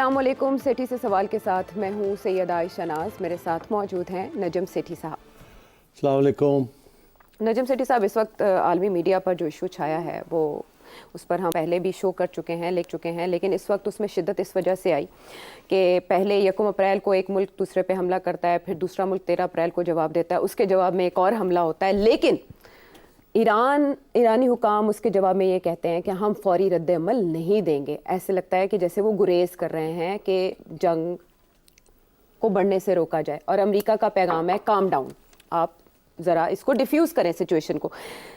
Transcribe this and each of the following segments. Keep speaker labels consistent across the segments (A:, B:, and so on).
A: अस्सलामुअलैकुम। सेठी से सवाल के साथ मैं हूँ सैयदा आयशा नाज। मेरे साथ मौजूद हैं नजम सेठी साहब।
B: अस्सलामुअलैकुम।
A: नजम सेठी साहब, इस वक्त आलमी मीडिया पर जो इशू छाया है वो उस पर हम पहले भी शो कर चुके हैं, लिख चुके हैं, लेकिन इस वक्त उसमें शिद्दत इस वजह से आई कि पहले 1 अप्रैल को एक मुल्क दूसरे पे हमला करता है, फिर दूसरा मुल्क 13 अप्रैल को जवाब देता है, उसके जवाब में एक और हमला होता है। लेकिन ईरानी हुकाम उसके जवाब में ये कहते हैं कि हम फौरी रद्द अमल नहीं देंगे। ऐसे लगता है कि जैसे वो गुरेज कर रहे हैं कि जंग को बढ़ने से रोका जाए। और अमेरिका का पैगाम है काम डाउन, आप ज़रा इसको डिफ्यूज़ करें सिचुएशन को।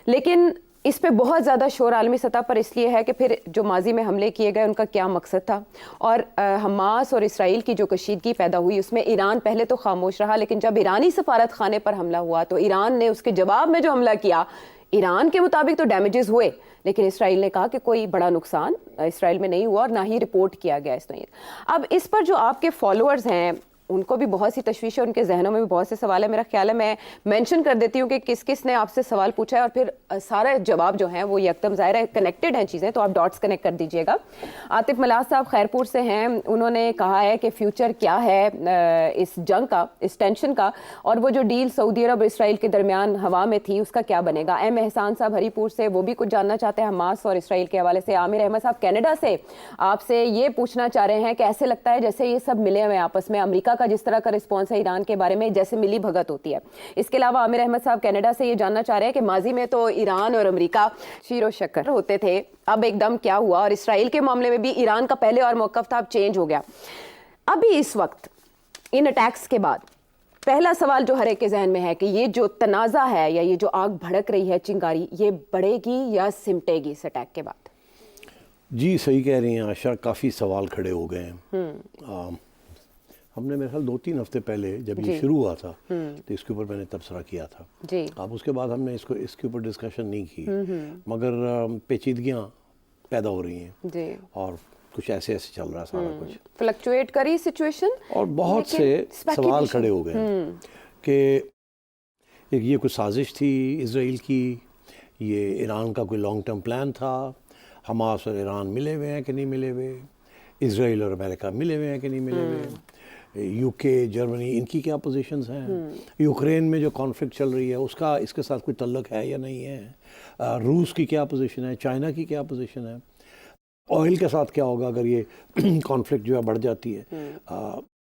A: लेकिन इस पे बहुत ज़्यादा शोर आलमी सतह पर इसलिए है कि फिर जो माजी में हमले किए गए उनका क्या मकसद था, और हमास और इसराइल की जो कशीदगी पैदा हुई उसमें ईरान पहले तो खामोश रहा, लेकिन जब ईरानी सफारत खाने पर हमला हुआ तो ईरान ने उसके जवाब में जो हमला किया, ईरान के मुताबिक तो डैमेजेस हुए, लेकिन इसराइल ने कहा कि कोई बड़ा नुकसान इसराइल में नहीं हुआ और ना ही रिपोर्ट किया गया इसमें। अब इस पर जो आपके फॉलोअर्स हैं उनको भी बहुत सी तशवीश है, उनके जहनों में भी बहुत से सवाल है। मेरा ख्याल है मैं मेंशन कर देती हूँ कि किस किस ने आपसे सवाल पूछा है, और फिर सारे जवाब जो हैं वो एकदम ज़ाहिर है कनेक्टेड हैं चीज़ें, तो आप डॉट्स कनेक्ट कर दीजिएगा। आतिफ मलाज साहब खैरपुर से हैं, उन्होंने कहा है कि फ्यूचर क्या है इस जंग का, इस टेंशन का, और वो जो डील सऊदी अरब और इसराइल के दरमियान हवा में थी उसका क्या बनेगा। एम एहसान साहब हरीपुर से, वो भी कुछ जानना चाहते हैं हमास और इसराइल के हवाले से। आमिर अहमद साहब कनाडा से आपसे ये पूछना चाह रहे हैं कि ऐसे लगता है जैसे ये सब मिले हुए आपस में, अमेरिका का जिस तरह का रिस्पॉन्स है ईरान के बारे में जैसे मिली भगत होती है। इसके अलावा आमिर अहमद साहब कनाडा से ये जानना चाह रहे हैं कि माजी में तो ईरान और अमेरिका शीरो शक्कर होते थे, अब एकदम क्या हुआ, और इसराइल के मामले में भी ईरान का पहले और मौक़िफ़ था, अब चेंज हो गया। अभी इस वक्त इन अटैक्स के बाद पहला सवाल जो हर एक के जहन में है कि ये जो तनाज़ा है या ये जो आग भड़क रही है, चिंगारी, ये बढ़ेगी या सिमटेगी इस अटैक के बाद?
B: जी सही कह रही हैं आशा, काफ़ी सवाल खड़े हो गए हैं। हमने मेरे ख्याल 2-3 हफ्ते पहले जब ये शुरू हुआ था तो इसके ऊपर मैंने तबसरा किया था जी। अब उसके बाद हमने इसके ऊपर डिस्कशन नहीं की, मगर पेचीदगियाँ पैदा हो रही हैं जी। और कुछ ऐसे चल रहा है सारा कुछ,
A: फ्लक्चुएट करी सिचुएशन, और
B: बहुत से सवाल खड़े हो गए कि ये कोई साजिश थी इसराइल की, ये ईरान का कोई लॉन्ग टर्म प्लान था, हमास और ईरान मिले हुए हैं कि नहीं मिले हुए, इसराइल और अमेरिका मिले हुए हैं कि नहीं मिले हुए, यूके जर्मनी इनकी क्या पोजीशंस हैं, यूक्रेन में जो कॉन्फ्लिक्ट चल रही है उसका इसके साथ कोई तल्लुक है या नहीं है, रूस की क्या पोजीशन है, चाइना की क्या पोजीशन है, ऑयल के साथ क्या होगा अगर ये कॉन्फ्लिक्ट जो है बढ़ जाती है।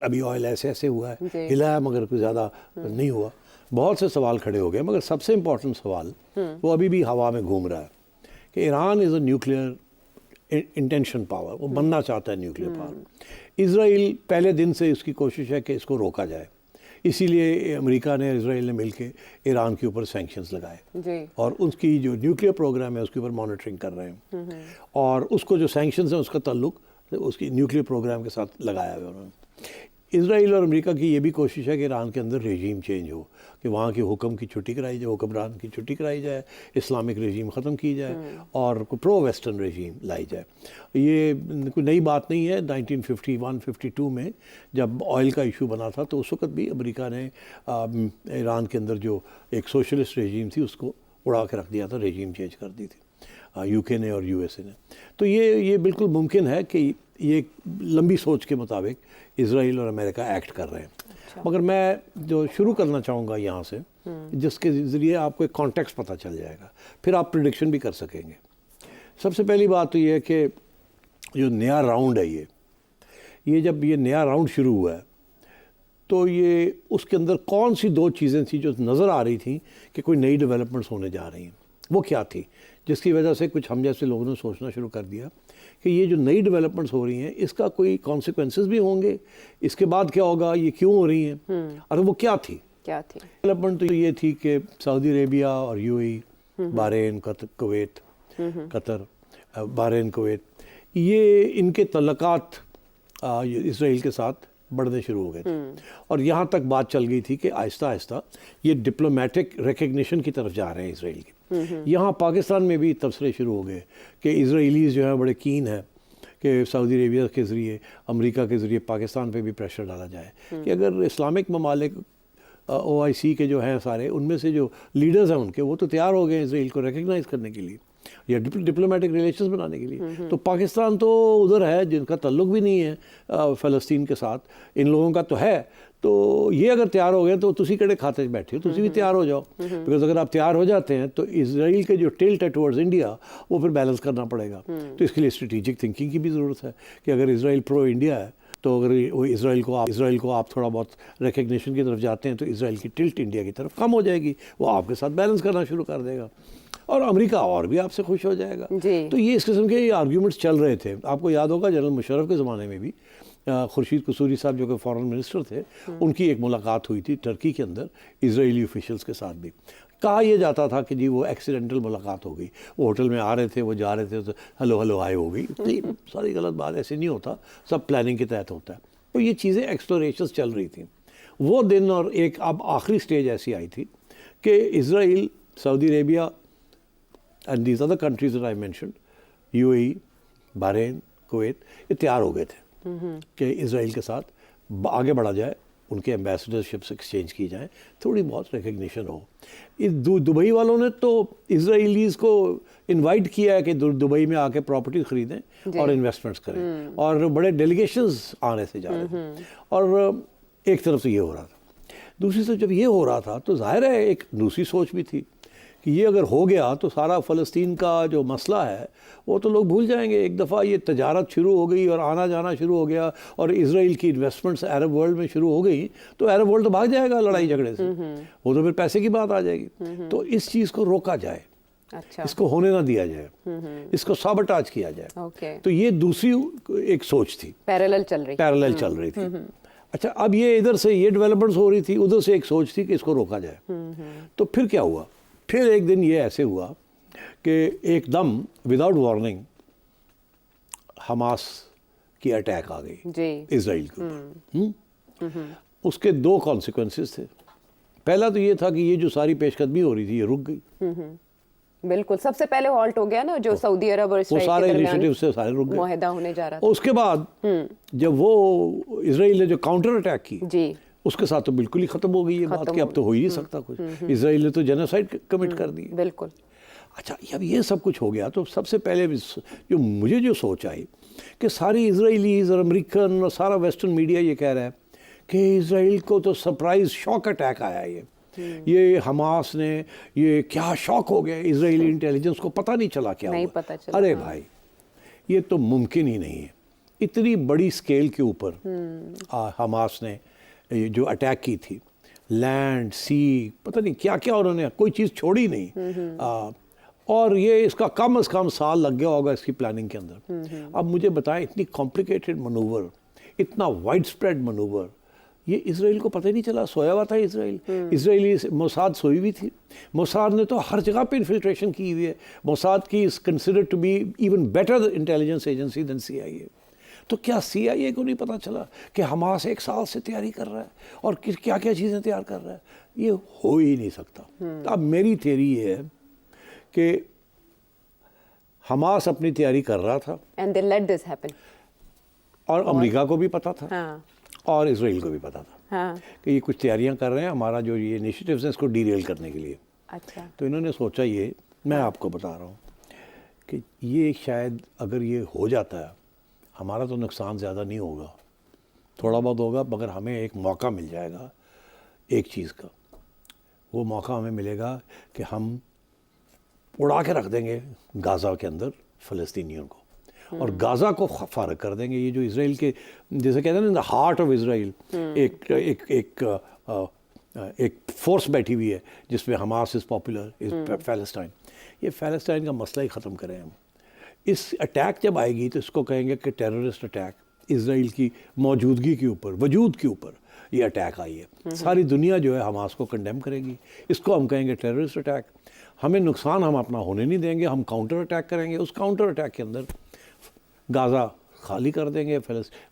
B: अभी ऑयल ऐसे हुआ है, हिला है मगर कोई ज़्यादा नहीं हुआ। बहुत से सवाल खड़े हो गए, मगर सबसे इम्पोर्टेंट सवाल वो अभी भी हवा में घूम रहा है कि Iran is a nuclear intention power, वो बनना चाहता है न्यूक्लियर पावर। इसराइल पहले दिन से इसकी कोशिश है कि इसको रोका जाए, इसीलिए अमेरिका ने इसराइल ने मिलकर ईरान के ऊपर सैंक्शंस लगाए और उसकी जो न्यूक्लियर प्रोग्राम है उसके ऊपर मॉनिटरिंग कर रहे हैं, और उसको जो सैंक्शंस हैं उसका ताल्लुक उसकी न्यूक्लियर प्रोग्राम के साथ लगाया हुआ उन्होंने। इसराइल और अमेरिका की ये भी कोशिश है कि ईरान के अंदर रेजीम चेंज हो, कि वहाँ के हुक्म की छुट्टी कराई जाए, हुक्मरान की छुट्टी कराई जाए, इस्लामिक रेजीम ख़त्म की जाए और प्रो वेस्टर्न रेजीम लाई जाए। ये कोई नई बात नहीं है। 1951-52 में जब ऑयल का इशू बना था तो उस वक्त भी अमेरिका ने ईरान के अंदर जो एक सोशलिस्ट रेजीम थी उसको उड़ा के रख दिया था, रेजीम चेंज कर दी थी यूके ने और यूएसए ने। तो ये बिल्कुल मुमकिन है कि ये लंबी सोच के मुताबिक इसराइल और अमेरिका एक्ट कर रहे हैं। अच्छा। मगर मैं जो शुरू करना चाहूँगा यहाँ से, जिसके ज़रिए आपको एक कॉन्टेक्स्ट पता चल जाएगा, फिर आप प्रिडिक्शन भी कर सकेंगे। सबसे पहली बात तो ये है कि जो नया राउंड है ये जब ये नया राउंड शुरू हुआ है तो ये उसके अंदर कौन सी 2 चीज़ें थी जो नज़र आ रही थी कि कोई नई डेवलपमेंट्स होने जा रही हैं, वो क्या थी, जिसकी वजह से कुछ हम जैसे लोगों ने सोचना शुरू कर दिया कि ये जो नई डेवलपमेंट्स हो रही हैं इसका कोई कॉन्सिक्वेंसेस भी होंगे, इसके बाद क्या होगा, ये क्यों हो रही हैं, और वो क्या थी डेवलपमेंट। तो ये थी कि सऊदी अरेबिया और UAE, Bahrain, Kuwait, Qatar, Bahrain, Kuwait, ये इनके तल्लुकात इसराइल के साथ बढ़ने शुरू हो गए थे, और यहाँ तक बात चल गई थी कि आहिस्ता आहिस्ता ये डिप्लोमेटिक रिकग्निशन की तरफ जा रहे हैं इसराइल की। यहाँ पाकिस्तान में भी तबसरे शुरू हो गए कि इजराइलीज़ जो है बड़े कीन है कि सऊदी अरेबिया के ज़रिए, अमेरिका के ज़रिए पाकिस्तान पे भी प्रेशर डाला जाए कि अगर इस्लामिक ममालिक OIC के जो हैं सारे, उनमें से जो लीडर्स हैं उनके, वो तो तैयार हो गए इसराइल को रिकग्नाइज़ करने के लिए। या डिप्लोमेटिक रिलेशंस बनाने के लिए। तो पाकिस्तान तो उधर है जिनका ताल्लुक भी नहीं है फ़लस्तीन के साथ, इन लोगों का तो है। तो ये अगर तैयार हो गए तो तुसी कड़े खाते बैठे हो, तुसी भी तैयार हो जाओ, बिकॉज अगर आप तैयार हो जाते हैं तो इसराइल के जो टिल्ट है टुवर्ड्स इंडिया वो फिर बैलेंस करना पड़ेगा। तो इसके लिए स्ट्रेटेजिक थिंकिंग की भी ज़रूरत है कि अगर इसराइल प्रो इंडिया है तो अगर वो इसराइल को आप थोड़ा बहुत रिकग्निशन की तरफ जाते हैं तो इसराइल की टिल्ट इंडिया की तरफ कम हो जाएगी, वो आपके साथ बैलेंस करना शुरू कर देगा और अमेरिका और भी आपसे खुश हो जाएगा। तो ये इस किस्म के आर्ग्यूमेंट्स चल रहे थे। आपको याद होगा जनरल मुशर्रफ के ज़माने में भी खुर्शीद कसूरी साहब जो कि फॉरेन मिनिस्टर थे, उनकी एक मुलाकात हुई थी टर्की के अंदर इजरायली ऑफिशियल्स के साथ भी। कहा यह जाता था कि जी वो एक्सीडेंटल मुलाकात हो गई, वो होटल में आ रहे थे, वो जा रहे थे तो हेलो हेलो हाय हो गई। नहीं, सारी गलत बात, ऐसे नहीं होता, सब प्लानिंग के तहत होता है। तो ये चीज़ें एक्सप्लोरेशंस चल रही थी वो दिन। और एक अब आखिरी स्टेज ऐसी आई थी कि Israel, Saudi Arabia and these other countries that I mentioned, UAE, Bahrain, Kuwait, ये तैयार हो गए थे कि इसराइल के साथ आगे बढ़ा जाए, उनके एम्बेसडरशिप्स एक्सचेंज की जाए, थोड़ी बहुत रिकग्निशन हो। इस दुबई वालों ने तो इसराइलीज़ को इनवाइट किया है कि दुबई में आके प्रॉपर्टी ख़रीदें और इन्वेस्टमेंट्स करें, और बड़े डेलीगेशंस आने से जा रहे थे। और एक तरफ से ये हो रहा था, दूसरी तरफ जब ये हो रहा था तो जाहिर है एक दूसरी सोच भी थी कि ये अगर हो गया तो सारा फ़लस्तीन का जो मसला है वो तो लोग भूल जाएंगे। एक दफ़ा ये तजारत शुरू हो गई और आना जाना शुरू हो गया और इसराइल की इन्वेस्टमेंट्स अरब वर्ल्ड में शुरू हो गई तो अरब वर्ल्ड तो भाग जाएगा लड़ाई झगड़े से, वो तो फिर पैसे की बात आ जाएगी। तो इस चीज़ को रोका जाए, इसको होने ना दिया जाए, इसको साबटाज किया जाए। तो ये दूसरी एक सोच थी, पैरेलल चल रही थी। अच्छा, अब ये इधर से ये डेवलपमेंट्स हो रही थी, उधर से एक सोच थी कि इसको रोका जाए। तो फिर क्या हुआ, फिर एक दिन ये ऐसे हुआ कि एकदम विदाउट वार्निंग हमास की अटैक आ गई इसराइल के ऊपर। उसके दो कॉन्सिक्वेंसेस थे। पहला तो ये था कि ये जो सारी पेशकदमी हो रही थी ये रुक गई।
A: बिल्कुल, सबसे पहले हॉल्ट हो गया ना, जो सऊदी अरब और
B: इसराइल के दरमियान इनिशिएटिव से सारे रुक गए,
A: मुआहदा होने जा रहा था।
B: उसके बाद जब वो इसराइल ने जो काउंटर अटैक की उसके साथ तो बिल्कुल ही खत्म हो गई ये बात कि अब तो हो ही नहीं सकता कुछ। इसराइल ने तो जेनोसाइड कमिट कर दी।
A: बिल्कुल।
B: अच्छा, अब ये सब कुछ हो गया तो सबसे पहले जो मुझे जो सोच आई कि सारी इसराइलीज और अमेरिकन और सारा वेस्टर्न मीडिया ये कह रहा है कि इसराइल को तो सरप्राइज शॉक अटैक आया, ये हमास ने, ये क्या शॉक हो गया, इसराइली इंटेलिजेंस को पता नहीं चला क्या
A: नहीं
B: हुआ।
A: पता चला।
B: अरे भाई, ये तो मुमकिन ही नहीं है। इतनी बड़ी स्केल के ऊपर हमास ने जो अटैक की थी, लैंड, सी, पता नहीं क्या क्या उन्होंने, कोई चीज़ छोड़ी नहीं। और ये इसका कम से कम साल लग गया होगा इसकी प्लानिंग के अंदर। अब मुझे बताएं, इतनी कॉम्प्लिकेटेड मनूवर, इतना वाइड स्प्रेड मनूवर, ये इसराइल को पता ही नहीं चला। सोया हुआ था इसराइली मोसाद सोई हुई थी। मोसाद ने तो हर जगह पे इन्फिल्ट्रेशन की हुई है। मोसाद की is considered to be even better intelligence agency than CIA। तो क्या CIA को नहीं पता चला कि हमास एक साल से तैयारी कर रहा है और क्या क्या चीज़ें तैयार कर रहा है? ये हो ही नहीं सकता। अब मेरी थियरी ये है कि हमास अपनी तैयारी कर रहा था
A: and they let this happen,
B: और अमेरिका को भी पता था और इसराइल को भी पता था कि ये कुछ तैयारियां कर रहे हैं, हमारा जो ये इनिशिएटिव्स हैं इसको डीरेल करने के लिए।
A: अच्छा।
B: तो इन्होंने सोचा, ये मैं आपको बता रहा हूँ कि ये शायद अगर ये हो जाता है, हमारा तो नुकसान ज़्यादा नहीं होगा, थोड़ा बहुत होगा, मगर हमें एक मौका मिल जाएगा एक चीज़ का। वो मौका हमें मिलेगा कि हम उड़ा के रख देंगे गाज़ा के अंदर फ़लस्तीनियों को, और गाज़ा को फारग कर देंगे। ये जो इसराइल के, जैसे कहते हैं ना, द हार्ट ऑफ इसराइल, एक फोर्स बैठी हुई है जिसमें हमास इज़ पॉपुलर, इज़ फ़लस्तीन। ये फ़लस्तीन का मसला ही ख़त्म करें हम। इस अटैक जब आएगी तो इसको कहेंगे कि टेररिस्ट अटैक, इसराइल की मौजूदगी के ऊपर, वजूद के ऊपर ये अटैक आई है। सारी दुनिया जो है हमास को कंडेम करेगी, इसको हम कहेंगे टेररिस्ट अटैक। हमें नुकसान हम अपना होने नहीं देंगे, हम काउंटर अटैक करेंगे। उस काउंटर अटैक के अंदर गाज़ा खाली कर देंगे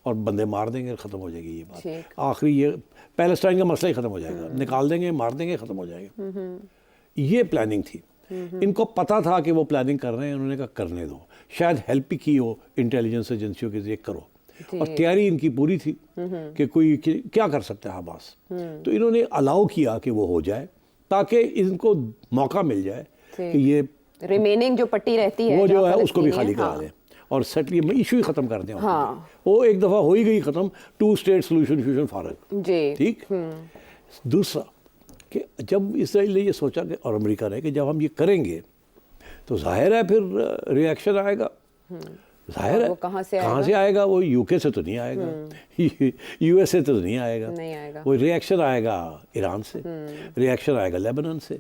B: और बंदे मार देंगे, ख़त्म हो जाएगी ये बात। आखिरी ये पैलेस्टाइन का मसला ही ख़त्म हो जाएगा, निकाल देंगे, मार देंगे, ख़त्म हो जाएगा। ये प्लानिंग थी। इनको पता था कि वो प्लानिंग कर रहे हैं, उन्होंने कहा करने दो, शायद हेल्प भी की हो इंटेलिजेंस एजेंसियों के जरिए, करो। और तैयारी इनकी पूरी थी कि कोई क्या कर सकता है हमास। तो इन्होंने अलाउ किया कि वो हो जाए ताकि इनको मौका मिल जाए कि ये
A: रिमेनिंग जो पट्टी रहती है
B: वो जो
A: जहाँ
B: है उसको भी
A: फलस्तीनी
B: खाली
A: है,
B: करा दें और सेटल इशू ही ख़त्म कर दें।
A: हाँ।
B: वो एक दफ़ा हो ही गई ख़त्म, 2 स्टेट सोल्यूशन फ्यूजन फारग।
A: जी।
B: ठीक। दूसरा कि जब इसराइल ने ये सोचा कि और अमेरिका ने कि जब हम ये करेंगे तो जाहिर है फिर रिएक्शन आएगा। जाहिर है
A: वो कहाँ से
B: आएगा? वो यूके से तो नहीं आएगा, यूएसए तो नहीं आएगा,
A: नहीं आएगा।
B: वो रिएक्शन आएगा ईरान से, रिएक्शन आएगा लेबनान से,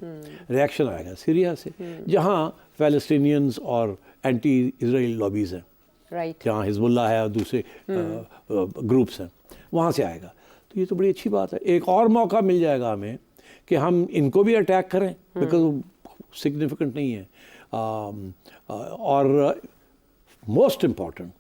B: रिएक्शन आएगा सीरिया से, जहाँ फ़लस्तीनियंस और एंटी इजराइल लॉबीज़ हैं,
A: राइट।
B: जहाँ हिजबुल्लाह है और दूसरे ग्रुप्स हैं, वहाँ से आएगा। तो ये तो बड़ी अच्छी बात है। एक और मौका मिल जाएगा हमें कि हम इनको भी अटैक करें, बिकॉज सिग्निफिकेंट नहीं है। और मोस्ट इम्पॉर्टेंट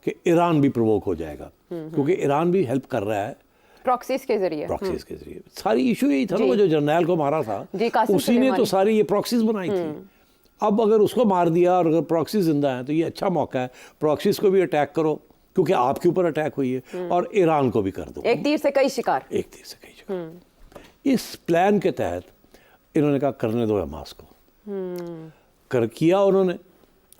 B: कि ईरान भी प्रोवोक हो जाएगा, क्योंकि ईरान भी हेल्प कर रहा है
A: प्रॉक्सीज के जरिए।
B: प्रॉक्सीज के जरिए। सारी इशू यही था ना, वो जो जर्नैल को मारा था उसी ने तो सारी ये प्रॉक्सीज बनाई थी। अब अगर उसको मार दिया और अगर प्रॉक्सी जिंदा है तो ये अच्छा मौका है, प्रॉक्सीज को भी अटैक करो क्योंकि आपके ऊपर अटैक हुई है, और ईरान को भी कर दो।
A: एक तीर से कई शिकार।
B: एक तीर से कई शिकार। इस प्लान के तहत इन्होंने कहा करने दो हमास को। किया उन्होंने,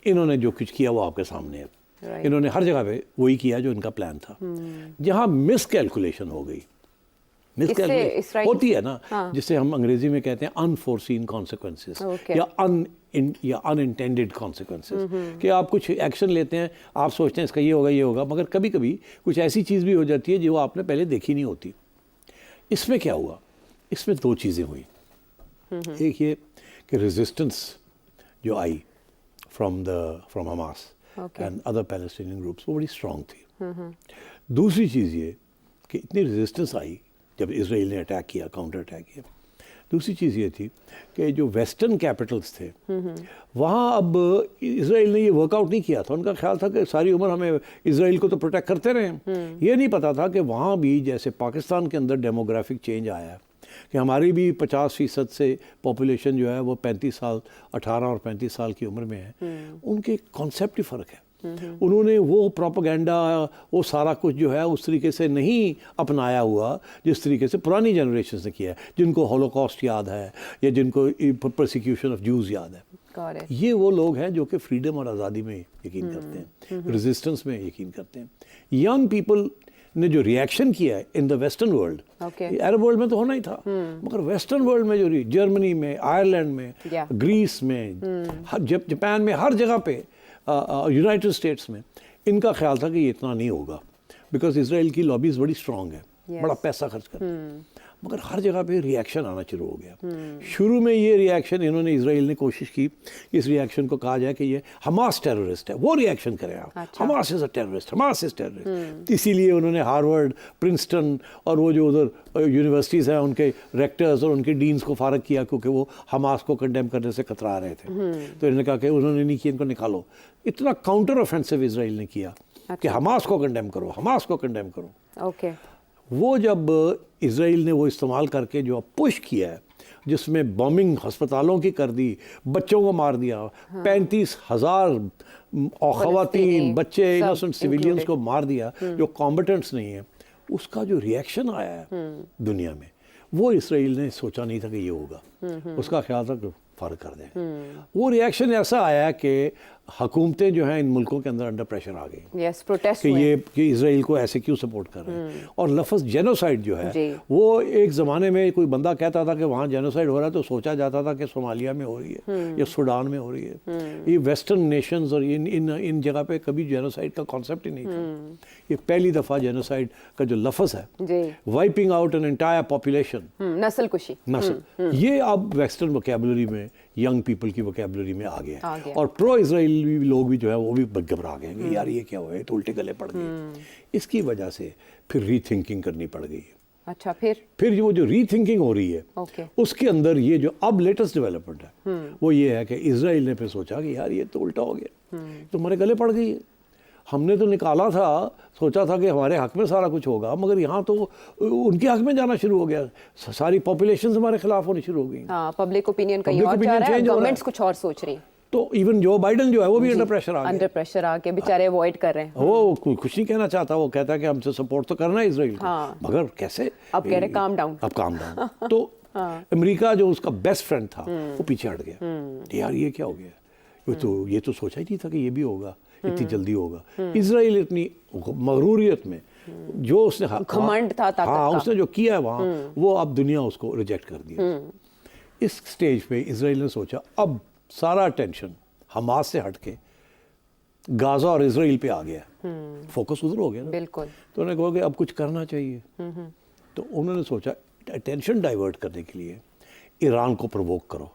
B: इन्होंने जो कुछ किया वो आपके सामने है। इन्होंने हर जगह पे वही किया जो इनका प्लान था। जहां मिस कैलकुलेशन हो गई, मिस कैलकुलेशन होती है ना, जिसे हम अंग्रेजी में कहते हैं अनफोर्सीन कॉन्सिक्वेंसेस या अनइंटेंडेड कॉन्सिक्वेंसेस, कि आप कुछ एक्शन लेते हैं, आप सोचते हैं इसका ये होगा, मगर कभी कभी कुछ ऐसी चीज़ भी हो जाती है जो आपने पहले देखी नहीं होती। इसमें क्या हुआ? इसमें 2 चीज़ें हुई। एक ये कि रेजिस्टेंस जो आई from Hamas and other Palestinian groups, वो बड़ी स्ट्रांग थी। दूसरी चीज़ ये कि इतनी रेजिस्टेंस आई जब इसराइल ने अटैक किया, काउंटर अटैक किया। दूसरी चीज़ ये थी कि जो वेस्टर्न कैपिटल्स थे वहाँ अब इसराइल ने ये वर्कआउट नहीं किया था। उनका ख्याल था कि सारी उम्र हमें इसराइल को तो प्रोटेक्ट करते रहे। ये नहीं पता था कि वहाँ भी जैसे पाकिस्तान के अंदर डेमोग्राफिक चेंज आया है, कि हमारी भी 50% से पॉपुलेशन जो है वो 35 साल 18 और 35 साल की उम्र में है। उनके कॉन्सेप्ट ही फ़र्क है। उन्होंने वो प्रोपेगेंडा, वो सारा कुछ जो है उस तरीके से नहीं अपनाया हुआ जिस तरीके से पुरानी जनरेशन ने किया है, जिनको हॉलोकॉस्ट याद है या जिनको प्रोसिक्यूशन ऑफ जूस याद है। ये वो लोग हैं जो कि फ्रीडम और आज़ादी में यकीन करते हैं, रेजिस्टेंस में यकीन करते हैं। यंग पीपल ने जो रिएक्शन किया है in the western world, Arab world में तो होना ही था, मगर वेस्टर्न वर्ल्ड में जो जर्मनी में, आयरलैंड में, ग्रीस में, जापान में, हर जगह पे, यूनाइटेड स्टेट्स में, इनका ख्याल था कि ये इतना नहीं होगा, बिकॉज इसराइल की लॉबीज़ बड़ी स्ट्रांग है, बड़ा पैसा खर्च करते हैं। मगर हर जगह पे रिएक्शन आना शुरू हो गया। शुरू में ये रिएक्शन इन्होंने, इसराइल ने कोशिश की इस रिएक्शन को कहा जाए कि ये हमास टेररिस्ट है, वो रिएक्शन करें आप। अच्छा। Hamas is a terrorist, Hamas is terrorist. इसीलिए उन्होंने हार्वर्ड, प्रिंसटन और वो जो उधर यूनिवर्सिटीज़ हैं उनके रेक्टर्स और उनके डीन्स को फारग किया, क्योंकि वो हमास को कंडेम करने से कतरा रहे थे। तो इन्होंने कहा कि उन्होंने नहीं किया, इनको निकालो। इतना काउंटर ऑफेंसिव इसराइल ने किया कि हमास को कंडेम करो, हमास को कंडेम करो।
A: ओके।
B: वो जब इसराइल ने वो इस्तेमाल करके जो पुश किया है, जिसमें बॉम्बिंग अस्पतालों की कर दी, बच्चों को मार दिया, 35,000 ख़वातीन, बच्चे, इनोसेंट सिविलियंस को मार दिया जो कॉम्बटेंट्स नहीं है, उसका जो रिएक्शन आया है दुनिया में, वो इसराइल ने सोचा नहीं था कि ये होगा। उसका ख्याल था कि फ़र्क कर दें। वो रिएक्शन ऐसा आया कि हुकूमतें जो हैं इन मुल्कों के अंदर अंडर प्रेशर आ गई,
A: प्रोटेस्ट
B: कि ये कि इसराइल को ऐसे क्यों सपोर्ट कर रहे हैं। और लफ्ज़ जेनोसाइड जो है वो एक ज़माने में कोई बंदा कहता था कि वहाँ जेनोसाइड हो रहा है तो सोचा जाता था कि सोमालिया में हो रही है या सूडान में हो रही है। ये वेस्टर्न नेशंस और इन जगह पे कभी जेनोसाइड का कॉन्सेप्ट ही नहीं था। ये पहली दफ़ा जेनोसाइड का जो लफ्ज़ है, wiping out an entire population,
A: नस्ल कुशी,
B: ये अब वेस्टर्न वोकैबुलरी में, यंग पीपल की वोकैबुलरी में आ गया। और प्रो इसराइल लोग भी जो है वो भी घबरा गए कि यार ये क्या हुआ है, तो उल्टे गले पड़ गए। इसकी वजह से फिर रीथिंकिंग करनी पड़ गई।
A: अच्छा, फिर
B: वो जो रीथिंकिंग हो रही है उसके अंदर ये जो अब लेटेस्ट डेवलपमेंट है वो ये है कि इसराइल ने फिर सोचा कि यार ये तो उल्टा हो गया, तो हमारे गले पड़ गई है। हमने तो निकाला था, सोचा था कि हमारे हक में सारा कुछ होगा, मगर यहाँ तो उनके हक में जाना शुरू हो गया। सारी पॉपुलेशन हमारे खिलाफ होनी शुरू हो गई।
A: पब्लिक ओपिनियन कहीं और जा रहा है, गवर्नमेंट्स कुछ और सोच रही है।
B: तो इवन जो बाइडन जो है वो भी अंडर प्रेशर
A: आके बेचारे अवॉइड कर रहे हैं।
B: वो कुछ नहीं कहना चाहता, वो कहता है कि हमसे सपोर्ट तो करना है इसराइल को, मगर कैसे?
A: अब कह रहे काम डाउन,
B: अब काम डाउन। तो अमेरिका जो उसका बेस्ट फ्रेंड था वो पीछे हट गया। यार ये क्या हो गया? ये तो सोचा ही नहीं था कि ये भी होगा, इतनी जल्दी होगा। इजराइल इतनी मगरूरियत में जो उसने
A: घमंड था ताकत
B: हाँ
A: का।
B: उसने जो किया है वहाँ, वो अब दुनिया उसको रिजेक्ट कर दिया। इस स्टेज पे इजराइल ने सोचा अब सारा टेंशन हमास से हट के गाजा और इजराइल पे आ गया, फोकस उधर हो गया ना।
A: बिल्कुल।
B: तो उन्होंने कहा कि अब कुछ करना चाहिए। तो उन्होंने सोचा टेंशन डाइवर्ट करने के लिए ईरान को प्रोवोक करो।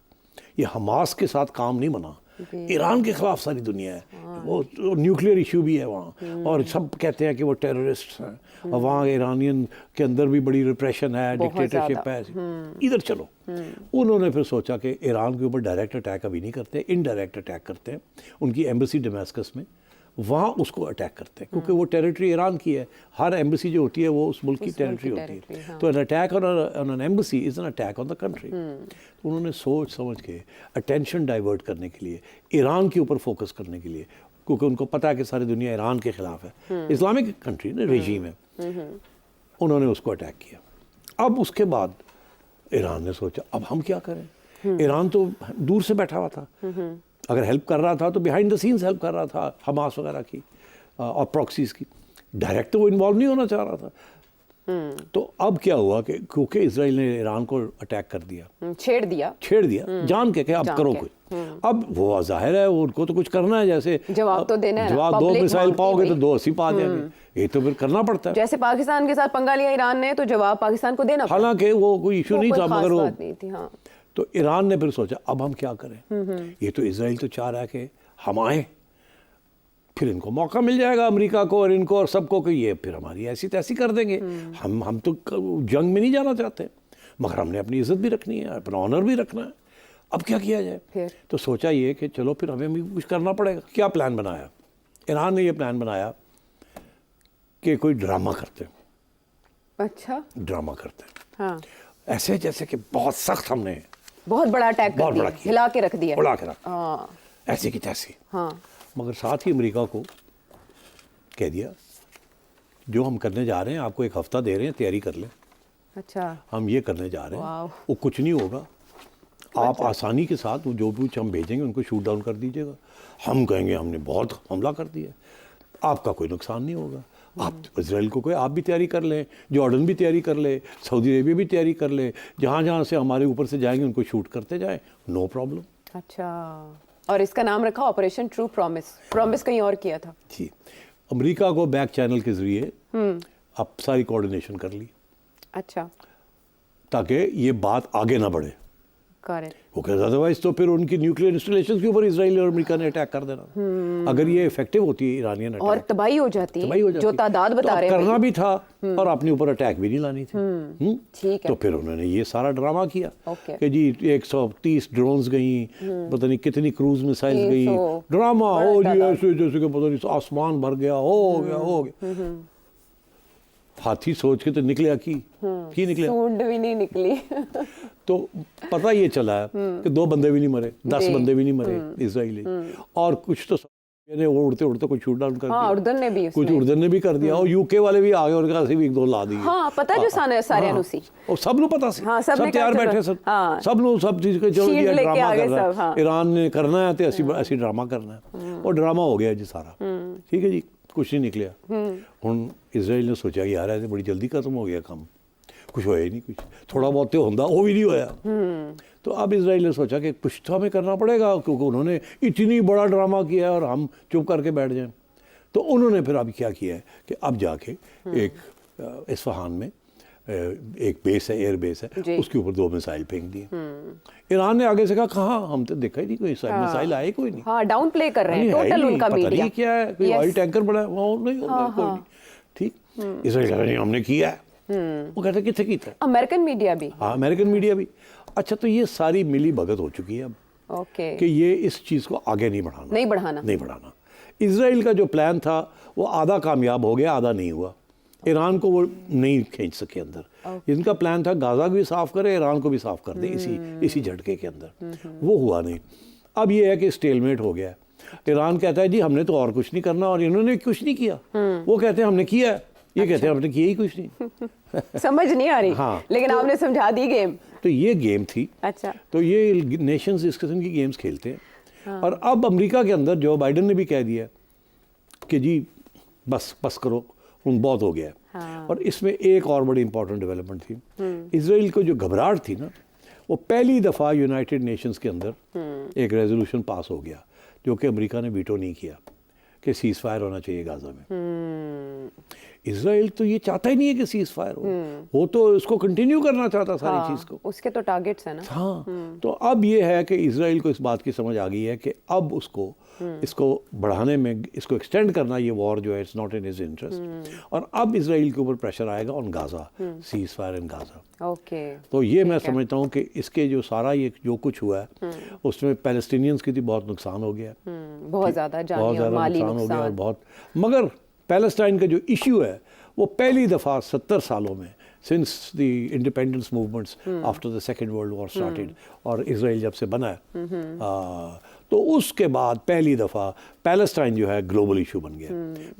B: ये हमास के साथ काम नहीं बना, ईरान के खिलाफ सारी दुनिया है। वो न्यूक्लियर इशू भी है वहाँ, और सब कहते हैं कि वो टेररिस्ट हैं, और वहाँ ईरानियन के अंदर भी बड़ी रिप्रेशन है, डिक्टेटरशिप है। इधर चलो। उन्होंने फिर सोचा कि ईरान के ऊपर डायरेक्ट अटैक अभी नहीं करते, इनडायरेक्ट अटैक करते हैं। उनकी एम्बेसी डमास्कस में, वहाँ उसको अटैक करते हैं, क्योंकि वो टेरिटरी ईरान की है। हर एम्बेसी जो होती है वो उस मुल्क की टेरिटरी होती है।
A: हाँ।
B: तो an attack on an embassy is an attack on the country. तो उन्होंने सोच समझ के अटेंशन डाइवर्ट करने के लिए, ईरान के ऊपर फोकस करने के लिए, क्योंकि उनको पता है कि सारी दुनिया ईरान के खिलाफ है, इस्लामिक कंट्री ना, रेजीम है, उन्होंने उसको अटैक किया। अब उसके बाद ईरान ने सोचा अब हम क्या करें। ईरान तो दूर से बैठा हुआ था, अगर हेल्प कर रहा था तो बिहाइंड द सीन्स हेल्प कर रहा था हमास वगैरह की और प्रॉक्सीज की। डायरेक्ट तो वो इन्वॉल्व नहीं होना चाह रहा था। तो अब क्या हुआ कि क्योंकि इजराइल ने ईरान को अटैक कर दिया,
A: छेड़ दिया
B: जान के अब करो कुछ। अब वो जाहिर है उनको तो कुछ करना है, जैसे
A: जवाब तो देना है ना।
B: जवाब 2
A: Public
B: मिसाइल
A: मांगती
B: पाओगे तो
A: भाई।
B: 2 80 पा जाएंगे। ये तो फिर करना पड़ता है।
A: जैसे पाकिस्तान के साथ पंगा लिया ईरान ने, तो जवाब पाकिस्तान को देना पड़ा।
B: हालांकि वो कोई इशू नहीं था, मगर वो
A: नहीं थी। हाँ।
B: तो ईरान ने फिर सोचा अब हम क्या करें। ये तो इजराइल तो चाह रहा है कि हम आए, फिर इनको मौका मिल जाएगा, अमेरिका को और इनको और सबको, कि ये फिर हमारी ऐसी तैसी कर देंगे। हम तो जंग में नहीं जाना चाहते, मगर हमने अपनी इज्जत भी रखनी है, अपना ऑनर भी रखना है। अब क्या किया जाए
A: फिर?
B: तो सोचा ये कि चलो फिर हमें भी कुछ करना पड़ेगा। क्या प्लान बनाया ईरान ने? ये प्लान बनाया कि कोई ड्रामा करते हैं।
A: अच्छा।
B: ड्रामा करते हैं
A: हाँ।
B: ऐसे जैसे कि बहुत सख्त हमने
A: बहुत बड़ा अटैक कर
B: बहुत
A: दिया,
B: बड़ा किया,
A: हिला के रख दिया।
B: उड़ा के रख,
A: हाँ।
B: ऐसे की तैसी।
A: हाँ।
B: मगर साथ ही अमेरिका को कह दिया जो हम करने जा रहे हैं आपको 1 हफ्ता दे रहे हैं, तैयारी कर लें,
A: अच्छा।
B: हम ये करने जा रहे हैं।
A: वाह।
B: वो कुछ नहीं होगा, आप आसानी के साथ वो जो कुछ हम भेजेंगे उनको शूट डाउन कर दीजिएगा। हम कहेंगे हमने बहुत हमला कर दिया, आपका कोई नुकसान नहीं होगा। आप इजराइल को कहे आप भी तैयारी कर लें, जॉर्डन भी तैयारी कर ले, सऊदी अरेबिया भी तैयारी कर ले, जहाँ जहाँ से हमारे ऊपर से जाएंगे उनको शूट करते जाएं, नो प्रॉब्लम।
A: अच्छा। और इसका नाम रखा ऑपरेशन ट्रू प्रॉमिस। प्रॉमिस कहीं और किया था
B: जी। अमेरिका को बैक चैनल के जरिए अब सारी कोऑर्डिनेशन कर ली,
A: अच्छा।
B: ताकि ये बात आगे ना बढ़े।
A: करेक्ट।
B: वो कहता अदरवाइज तो फिर उनकी न्यूक्लियर इंस्टॉलेशन के ऊपर इजराइल और अमेरिका ने अटैक कर देना। अगर ये इफेक्टिव होती है ईरानियन
A: और
B: अटैक,
A: तबाही हो जाती
B: तबाही हो जाती
A: जो तादाद बता रहे हैं
B: करना भी था और अपने ऊपर अटैक भी नहीं लानी थी।
A: ठीक है।
B: तो फिर उन्होंने ये सारा ड्रामा किया
A: ओके।
B: कि जी 130 ड्रोन्स गई, पता नहीं कितनी क्रूज मिसाइल्स गई,
A: 300
B: ड्रामा
A: बड़ा
B: हो जी
A: तादाद।
B: ऐसे जैसे कि पता नहीं आसमान भर गया, हो गया। हाथी सोच के तो निकले की निकले,
A: सूंड भी नहीं निकली।
B: तो पता ये चला है कि 2 बंदे भी नहीं मरे, 10 बंदे भी नहीं मरे इजराइली, और कुछ तो ने उड़ते उड़ते कुछ शूट डाउन कर दिया।
A: उर्दन ने भी
B: कुछ उर्दन ने भी कर दिया, और यूके वाले भी आ गए और कहा भी 1-2 ला दिए।
A: हाँ, पता जो सारे नुसी
B: और सब लोग पता से,
A: हाँ,
B: सब तैयार बैठे, सब लोग सब चीज के चलो
A: शील्ड
B: ये
A: लेके
B: ड्रामा
A: आ गए
B: कर रहा है,
A: सब, हाँ।
B: ईरान ने करना है तो ऐसी ड्रामा करना है, और ड्रामा हो गया जी सारा। ठीक है जी, कुछ नहीं निकलिया। हुन इजराइल ने सोचा कि यार ऐसे बड़ी जल्दी खत्म हो गया काम, कुछ होया ही नहीं, कुछ थोड़ा बहुत तो होंदा वो भी नहीं होया। तो अब इजराइल ने सोचा कि कुछ तो हमें करना पड़ेगा, क्योंकि उन्होंने इतनी बड़ा ड्रामा किया है और हम चुप करके बैठ जाएं। तो उन्होंने फिर अभी क्या किया है कि अब जाके एक इस्फहान में एक बेस है, एयर बेस है, उसके ऊपर 2 मिसाइल फेंक दिए। ईरान ने आगे से कहा कहाँ, हम तो देखा ही नहीं कोई मिसाइल आए, कोई नहीं।
A: हाँ, डाउन प्ले कर रहे हैं टोटल उनका मीडिया।
B: क्या है, कोई ऑयल टैंकर बड़ा है वहाँ, नहीं कोई नहीं। ठीक, इजराइल कह रहे हैं हमने किया है। वो कहते कितने किया,
A: अमेरिकन मीडिया भी।
B: हाँ, अमेरिकन मीडिया भी। अच्छा, तो ये सारी मिली भगत हो चुकी है अब,
A: ओके,
B: कि ये इस चीज़ को आगे नहीं बढ़ाना। इजराइल का जो प्लान था वो आधा कामयाब हो गया, आधा नहीं हुआ। ईरान को वो नहीं खींच सके अंदर। इनका प्लान था गाजा भी साफ करे, ईरान को भी साफ कर दे इसी झटके के अंदर। वो हुआ नहीं। अब ये है कि स्टेलमेट हो गया। ईरान कहता है जी हमने तो और कुछ नहीं करना, और इन्होंने कुछ नहीं किया। वो कहते हैं हमने किया है, ये कहते हैं हमने किया ही कुछ नहीं।
A: समझ नहीं आ रही।
B: हाँ,
A: लेकिन आपने समझा दी गेम।
B: तो ये गेम थी।
A: अच्छा।
B: तो ये नेशंस इस किस्म की गेम्स खेलते हैं और अब अमेरिका के अंदर जो बाइडन ने भी कह दिया कि जी बस करो, बहुत हो गया है।
A: हाँ।
B: और इसमें एक और बड़ी इंपॉर्टेंट डेवलपमेंट थी, इजराइल को जो घबराहट थी ना, वो पहली दफ़ा यूनाइटेड नेशंस के अंदर एक रेजोल्यूशन पास हो गया जो कि अमेरिका ने वीटो नहीं किया कि सीज़ फायर होना चाहिए गाजा में। इजराइल तो ये चाहता ही नहीं है कि सीज़ फायर हो, वो तो इसको कंटिन्यू करना चाहता सारी
A: हाँ,
B: चीज़ को।
A: उसके तो टारगेट्स है ना।
B: हाँ, तो अब ये है कि इजराइल को इस बात की समझ आ गई है कि अब उसको इसको बढ़ाने में, इसको एक्सटेंड करना, ये वॉर जो है it's not in his interest. और अब इजराइल के ऊपर प्रेशर आएगा on Gaza, seize fire in Gaza.
A: Okay,
B: तो ये मैं समझता हूँ कि इसके जो सारा ये जो कुछ हुआ है उसमें पैलेस्टीनियंस की भी बहुत नुकसान हो गया,
A: बहुत ज़्यादा जानी
B: बहुत
A: और
B: ज़्यादा
A: माली
B: नुकसान हो गया। और
A: नुकसान।
B: बहुत, मगर पैलेस्टाइन का जो इशू है वो पहली दफ़ा 70 सालों में, since the independence movements after the second world war started और इसराइल जब से बना है, तो उसके बाद पहली दफ़ा पैलेस्टाइन जो है ग्लोबल इशू बन गया।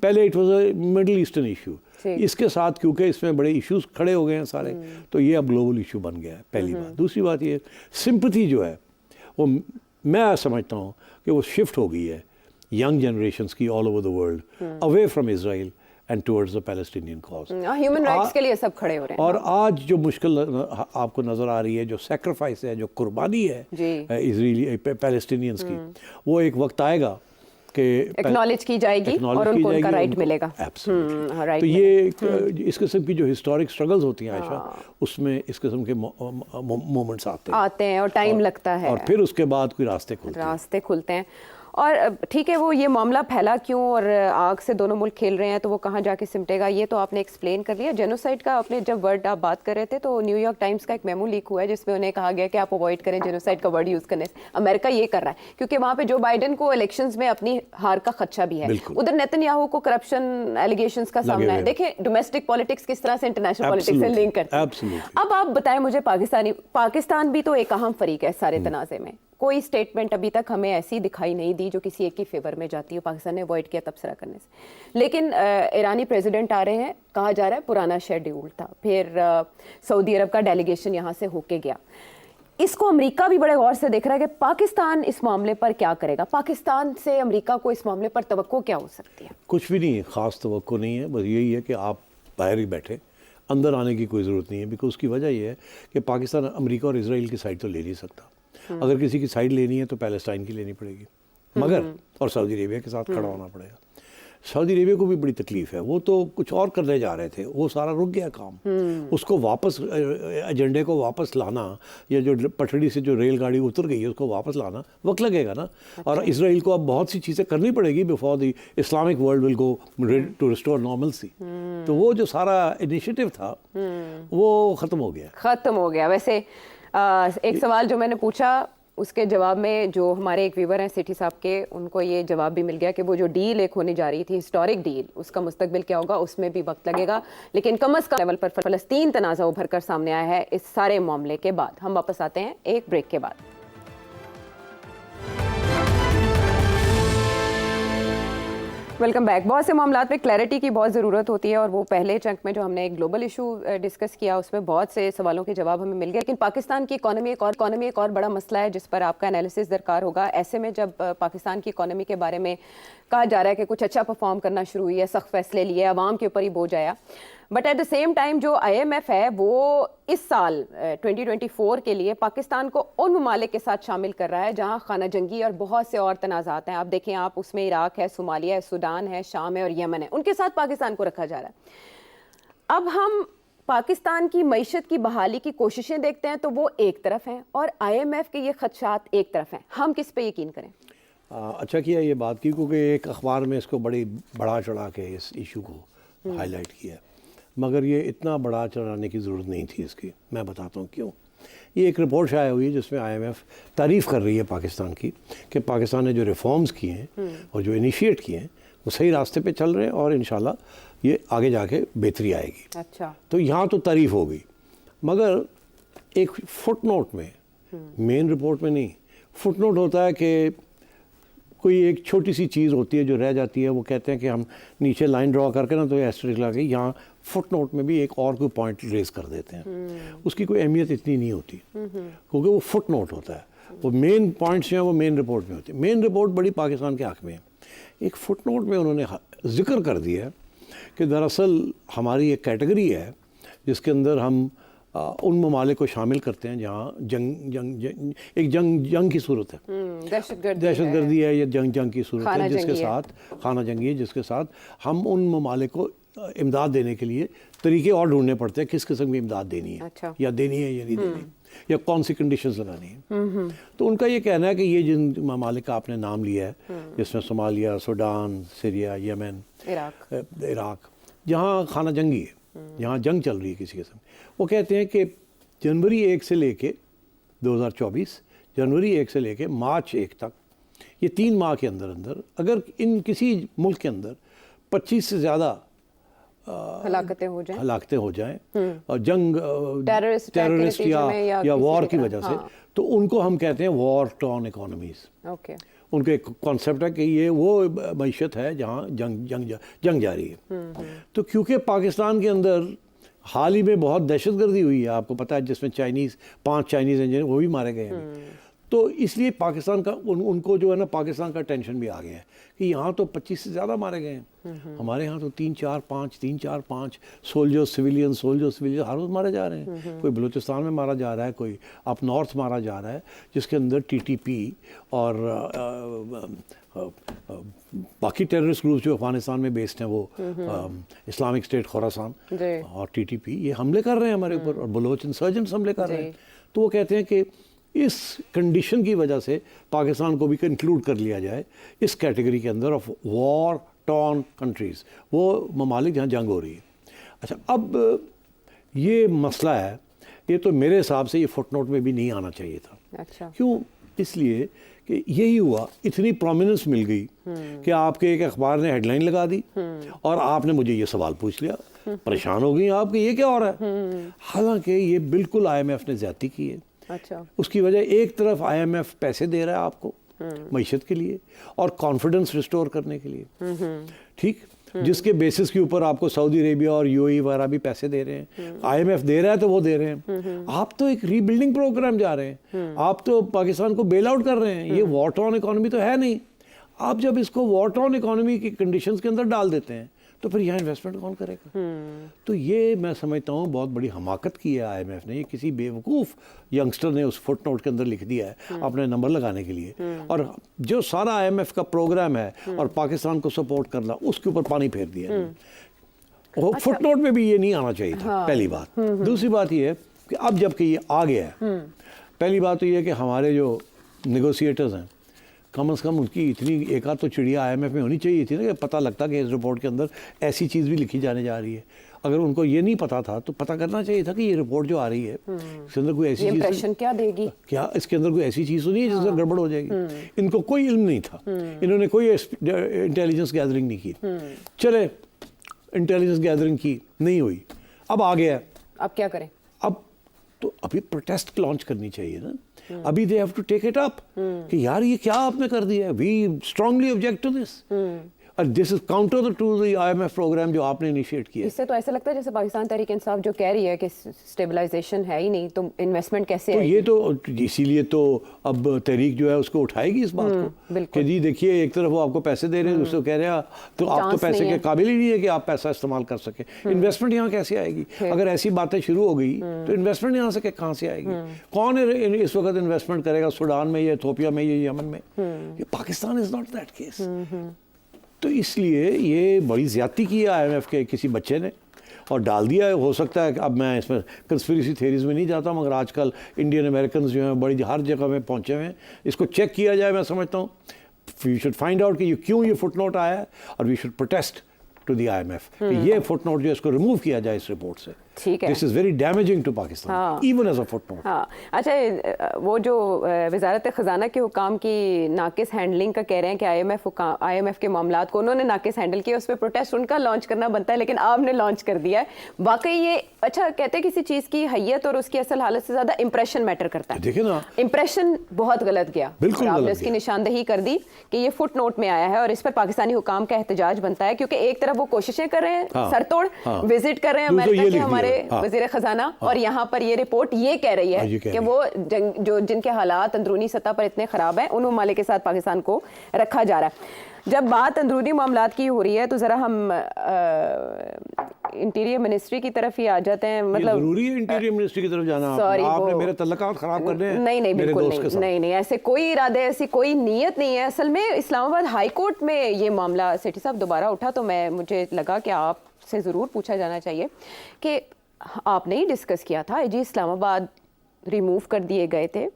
B: पहले it was a middle eastern issue, इसके साथ क्योंकि इसमें बड़े इश्यूज खड़े हो गए हैं सारे, तो ये अब ग्लोबल इशू बन गया है, पहली बात। दूसरी बात ये, सिंपैथी जो है वो मैं समझता हूँ कि वो शिफ्ट हो गई है यंग जनरेशंस की all over the world, away from Israel and towards the Palestinian cause.
A: Human rights के लिए सब खड़े हो रहे हैं।
B: और आज जो मुश्किल आपको नज़र आ रही है, जो सेक्रीफाइस है, जो कुर्बानी है इजरायली पैलेस्टीनियंस की, वो एक वक्त आएगा कि
A: एक्नॉलेज की जाएगी और उनको उनका राइट मिलेगा।
B: एब्सोल्युटली। तो ये इस किस्म की जो हिस्टोरिक स्ट्रगल्स होती हैं आयशा, उसमें इस किस्म के मोमेंट्स आते हैं
A: और टाइम लगता है,
B: और फिर उसके बाद कोई रास्ते खुलते हैं।
A: और ठीक है, वो ये मामला फैला क्यों और आग से दोनों मुल्क खेल रहे हैं, तो वो कहाँ जाके सिमटेगा, ये तो आपने एक्सप्लेन कर लिया। जेनोसाइड का आपने जब वर्ड आप बात कर रहे थे, तो न्यूयॉर्क टाइम्स का एक मेमो लीक हुआ है जिसमें उन्हें कहा गया कि आप अवॉइड करें जेनोसाइड का वर्ड यूज़ करने से। अमेरिका ये कर रहा है क्योंकि वहाँ पे जो बाइडन को इलेक्शंस में अपनी हार का खदशा भी है, उधर नेतन्याहू को करप्शन एलिगेशंस का सामना है। देखिए डोमेस्टिक पॉलिटिक्स किस तरह से इंटरनेशनल पॉलिटिक्स से लिंक करते हैं। अब आप बताएं मुझे, पाकिस्तान भी तो एक अहम फरीक है सारे तनाज़े में। कोई स्टेटमेंट अभी तक हमें ऐसी दिखाई नहीं दी जो किसी एक की फेवर में जाती हो। पाकिस्तान ने अवॉइड किया तबसरा करने से, लेकिन ईरानी प्रेसिडेंट आ रहे हैं, कहा जा रहा है पुराना शेड्यूल था, फिर सऊदी अरब का डेलीगेशन यहाँ से होके गया। इसको अमेरिका भी बड़े गौर से देख रहा है कि पाकिस्तान इस मामले पर क्या करेगा। पाकिस्तान से अमेरिका को इस मामले पर तवक्को क्या हो सकती है?
B: कुछ भी नहीं है, ख़ास तवक्को नहीं है, बस यही है कि आप बाहर ही बैठे, अंदर आने की कोई ज़रूरत नहीं है। बिकॉज उसकी वजह यह है कि पाकिस्तान अमेरिका और इसराइल की साइड तो ले नहीं सकता। अगर किसी की साइड लेनी है तो पैलेस्टाइन की लेनी पड़ेगी, मगर और सऊदी अरेबिया के साथ खड़ा होना पड़ेगा। सऊदी अरेबिया को भी बड़ी तकलीफ है, वो तो कुछ और करने जा रहे थे, वो सारा रुक गया काम। उसको वापस एजेंडे को वापस लाना, या जो पटड़ी से जो रेलगाड़ी उतर गई है उसको वापस लाना वक्त लगेगा ना। और इसराइल को अब बहुत सी चीज़ें करनी पड़ेगी before the Islamic world will go to restore normalcy. तो वो जो सारा इनिशिएटिव था वो ख़त्म हो गया।
A: वैसे एक सवाल जो मैंने पूछा उसके जवाब में जो हमारे एक व्यूवर हैं सिटी साहब के, उनको ये जवाब भी मिल गया कि वो जो डील एक होने जा रही थी, हिस्टोरिक डील, उसका मुस्तकबिल क्या होगा उसमें भी वक्त लगेगा। लेकिन कम अज़ कम लेवल पर फ़लस्तीन तनाज़ा उभर कर सामने आया है इस सारे मामले के बाद। हम वापस आते हैं एक ब्रेक के बाद। Welcome back. बहुत से मामलात में क्लैरिटी की बहुत ज़रूरत होती है, और वो पहले चंक में जो हमने एक ग्लोबल इशू डिस्कस किया उसमें बहुत से सवालों के जवाब हमें मिल गए। लेकिन पाकिस्तान की इकॉनमी एक और बड़ा मसला है जिस पर आपका एनालिसिस दरकार होगा। ऐसे में जब पाकिस्तान की इकॉनमी के बारे में कहा जा रहा है कि कुछ अच्छा परफॉर्म करना शुरू हुई है, सख्त फैसले लिए, आवाम के ऊपर ही बोझ आया, but at the same time जो IMF है वो इस साल 2024 के लिए पाकिस्तान को उन ममालिक के साथ शामिल कर रहा है जहां खाना जंगी और बहुत से और तनाज़ात हैं। आप देखें, आप उसमें इराक है, सोमालिया है, सूडान है, शाम है और यमन है, उनके साथ पाकिस्तान को रखा जा रहा है। अब हम पाकिस्तान की मईशत की बहाली की कोशिशें देखते हैं तो वो एक तरफ हैं, और IMF के ये खदशात एक तरफ हैं। हम किस पे यकीन करें?
B: अच्छा किया ये बात की, क्योंकि एक अखबार में इसको बड़ी बढ़ा चढ़ा के इस इशू को हाईलाइट किया, मगर ये इतना बड़ा चढ़ाने की ज़रूरत नहीं थी इसकी। मैं बताता हूँ क्यों। ये एक रिपोर्ट शाया हुई है जिसमें IMF तारीफ़ कर रही है पाकिस्तान की कि पाकिस्तान ने जो रिफॉर्म्स किए हैं और जो इनिशिएट किए हैं वो सही रास्ते पे चल रहे हैं, और इंशाल्लाह ये आगे जाके बेहतरी आएगी।
A: अच्छा, तो
B: यहाँ तो तारीफ़ हो गई, मगर एक फुट नोट में, मेन रिपोर्ट में नहीं, फुट नोट होता है कि कोई एक छोटी सी चीज़ होती है जो रह जाती है, वो कहते हैं कि हम नीचे लाइन ड्रॉ करके ना तो एस्टेरिक लगा के यहाँ फुट नोट में भी एक और कोई पॉइंट रेज कर देते हैं। उसकी कोई अहमियत इतनी नहीं होती क्योंकि वो फुट नोट होता है, वो मेन पॉइंट्स जो हैं वो मेन रिपोर्ट में होते हैं। मेन रिपोर्ट बड़ी पाकिस्तान के हक़ में है। एक फुटनोट में उन्होंने जिक्र कर दिया है कि दरअसल हमारी एक कैटेगरी है जिसके अंदर हम उन ममालिक को शामिल करते हैं जहाँ जंग की सूरत है, दहशतगर्दी है या जंग की सूरत है, जिसके साथ खाना जंगी है, जिसके साथ हम उन ममालिक को इमदाद देने के लिए तरीके और ढूंढने पड़ते हैं किस किस्म की इमदाद देनी है।
A: अच्छा।
B: या देनी है या नहीं देनी या कौन सी कंडीशंस लगानी है। तो उनका ये कहना है कि ये जिन ममालिक का आपने नाम लिया है जिसमें Somalia, Sudan, Syria, Yemen, Iraq, जहाँ खाना जंगी है, यहाँ जंग चल रही है किसी किस्म, वो कहते हैं कि जनवरी 1 से लेके 2024 जनवरी 1 से लेके मार्च 1 तक, ये 3 माह के अंदर अंदर अगर इन किसी मुल्क के अंदर 25 से ज़्यादा
A: हलाकतें
B: हो जाएं और जंग टेररिस्ट या वॉर की वजह से, तो उनको हम कहते हैं वॉर टॉर्न इकोनॉमीज़।
A: ओके।
B: उनका एक कॉन्सेप्ट है कि ये वो मईशत है जहाँ जंग जारी है। तो क्योंकि पाकिस्तान के अंदर हाल ही में बहुत दहशतगर्दी हुई है, आपको पता है, जिसमें 5 चाइनीज़ इंजीनियर वो भी मारे गए हैं। तो इसलिए पाकिस्तान का उनको जो है ना, पाकिस्तान का टेंशन भी आ गया है कि यहाँ तो 25 से ज़्यादा मारे गए हैं, हमारे यहाँ तो 3-4-5 सोल्जर्स सिविलियन हर रोज़ मारे जा रहे हैं। कोई बलूचिस्तान में मारा जा रहा है, कोई अप नॉर्थ मारा जा रहा है, जिसके अंदर TTP और बाकी टेररिस्ट ग्रुप्स जो अफगानिस्तान में बेस्ड हैं, वो इस्लामिक स्टेट खुरासान और TTP, ये हमले कर रहे हैं हमारे ऊपर, और बलोच इंसर्जेंट्स हमले कर रहे हैं। तो वो कहते हैं कि इस कंडीशन की वजह से पाकिस्तान को भी इंक्लूड कर लिया जाए इस कैटेगरी के अंदर ऑफ वॉर टॉर्न कंट्रीज़, वो ममालिक जहाँ जंग हो रही है। अच्छा, अब ये मसला है, ये तो मेरे हिसाब से ये फुटनोट में भी नहीं आना चाहिए था।
A: अच्छा।
B: क्यों? इसलिए कि यही हुआ, इतनी प्रोमिनेंस मिल गई कि आपके एक अखबार ने हेडलाइन लगा दी और आपने मुझे ये सवाल पूछ लिया, परेशान हो गई आप कि ये क्या हो रहा है। हालांकि ये बिल्कुल IMF ने ज्यादती की है।
A: अच्छा।
B: उसकी वजह, एक तरफ IMF पैसे दे रहा है आपको मईशत के लिए और कॉन्फिडेंस रिस्टोर करने के लिए, ठीक, जिसके बेसिस के ऊपर आपको सऊदी अरेबिया और UAE वगैरह भी पैसे दे रहे हैं। IMF दे रहा है तो वो दे रहे हैं। आप तो एक रीबिल्डिंग प्रोग्राम जा रहे हैं, आप तो पाकिस्तान को बेल आउट कर रहे हैं। ये वॉर टॉर्न इकोनॉमी तो है नहीं। आप जब इसको वॉर टॉर्न इकोनॉमी की कंडीशंस के अंदर डाल देते हैं तो फिर यहाँ इन्वेस्टमेंट कौन करेगा। तो ये मैं समझता हूँ बहुत बड़ी हमाकत की है IMF ने। ये किसी बेवकूफ़ यंगस्टर ने उस फुटनोट के अंदर लिख दिया है अपने नंबर लगाने के लिए, और जो सारा IMF का प्रोग्राम है और पाकिस्तान को सपोर्ट करना, उसके ऊपर पानी फेर दिया। अच्छा। फुटनोट में भी ये नहीं आना चाहिए था। पहली बात। दूसरी बात ये है कि अब जबकि ये आ गया है, पहली बात तो ये है कि हमारे जो नेगोशिएटर्स हैं, कम से कम उनकी इतनी एक आध तो चिड़िया IMF में होनी चाहिए थी ना, कि पता लगता कि इस रिपोर्ट के अंदर ऐसी चीज़ भी लिखी जाने जा रही है। अगर उनको ये नहीं पता था तो पता करना चाहिए था कि ये रिपोर्ट जो आ रही है इसके अंदर कोई ऐसी
A: चीज़ क्या देगी,
B: क्या इसके अंदर कोई ऐसी चीज़ तो नहीं है जिससे गड़बड़ हो जाएगी। इनको कोई इल्म नहीं था, इन्होंने कोई इंटेलिजेंस गैदरिंग नहीं की। चले, इंटेलिजेंस गैदरिंग की, नहीं हुई, अब आ गया,
A: अब क्या करें? अब
B: तो अभी प्रोटेस्ट लॉन्च करनी चाहिए ना। अभी they have to take it up कि यार ये क्या आपने कर दिया है, we strongly object to this, और this is counter to the IMF programme जो आपने इनिशिएट किया।
A: इससे तो ऐसा लगता है जैसे पाकिस्तान तहरीक इंसाफ जो कह रही है कि स्टेबलाइजेशन है ही नहीं, तो इन्वेस्टमेंट कैसे आएगी?
B: ये तो इसीलिए तो अब तहरीक जो है उसको उठाएगी इस बात को कि जी देखिए, एक तरफ वो आपको पैसे दे रहे हैं, दूसरे कह रहे हैं तो आप तो पैसे के काबिल ही नहीं है कि आप पैसा इस्तेमाल कर सके। इन्वेस्टमेंट यहाँ कैसे आएगी? अगर ऐसी बातें शुरू हो गई तो इन्वेस्टमेंट यहाँ से कहाँ से आएगी? कौन इस वक्त इन्वेस्टमेंट करेगा सूडान में या इथियोपिया में या यमन में? ये Pakistan is not that case. तो इसलिए ये बड़ी ज़्यादती की है IMF के किसी बच्चे ने और डाल दिया है। हो सकता है कि अब मैं इसमें कंस्पिरेसी थ्योरीज में नहीं जाता, मगर आजकल इंडियन अमेरिकन जो हैं बड़ी हर जगह में पहुंचे हुए हैं, इसको चेक किया जाए। मैं समझता हूँ वी शुड फाइंड आउट कि ये क्यों ये फुटनोट आया है, और we should protest to the IMF कि ये फुटनोट जो है इसको रिमूव किया जाए इस रिपोर्ट से।
A: ठीक है,
B: this is very damaging to Pakistan even as a footnote.
A: हाँ, अच्छा, वो जो वजारत ख़जाना के हुकाम की नाकिस हैंडलिंग का कह रहे हैं कि IMF के मामलात को उन्होंने नाकिस हैंडल किया, उस पर प्रोटेस्ट उनका लॉन्च करना बनता है, लेकिन आपने लॉन्च कर दिया है। वाकई ये अच्छा कहते हैं किसी चीज़ की हैयत और उसकी असल हालत से ज़्यादा इंप्रेशन मैटर करता है।
B: देखिए ना,
A: इंप्रेशन बहुत गलत गया,
B: बिल्कुल
A: आपने इसकी निशानदही कर दी कि ये फुट नोट में आया है और इस पर पाकिस्तानी हुकाम का एहतजाज बनता है, क्योंकि एक तरफ वो कोशिशें कर रहे हैं सरतोड़, विजिट कर रहे हैं अमेरिका के हमारे हमारे
B: हाँ।
A: वजीर खजाना, और यहाँ पर ये रिपोर्ट ये कह रही है
B: ये कह
A: कि
B: रही
A: वो जो जिनके हालात अंदरूनी सतह पर इतने ख़राब हैं उन ममालिक के साथ पाकिस्तान को रखा जा रहा है। जब बात अंदरूनी मामलात की हो रही है तो ज़रा हम इंटीरियर मिनिस्ट्री की तरफ ही आ जाते हैं। मतलब
B: जरूरी है इंटीरियर मिनिस्ट्री की तरफ जाना?
A: सॉरी,
B: आपने मेरे तल्लुकात खराब करने हैं?
A: नहीं नहीं,
B: मेरे
A: बिल्कुल
B: दोस्त के
A: नहीं,
B: साथ?
A: नहीं नहीं, ऐसे कोई इरादे, ऐसी कोई नीयत नहीं है। असल में इस्लामाबाद हाई कोर्ट में ये मामला सेठी साहब दोबारा उठा तो मुझे लगा कि आपसे ज़रूर पूछा जाना चाहिए कि आपने ही डिस्कस किया था, आईजी इस्लामाबाद रिमूव कर दिए गए थे।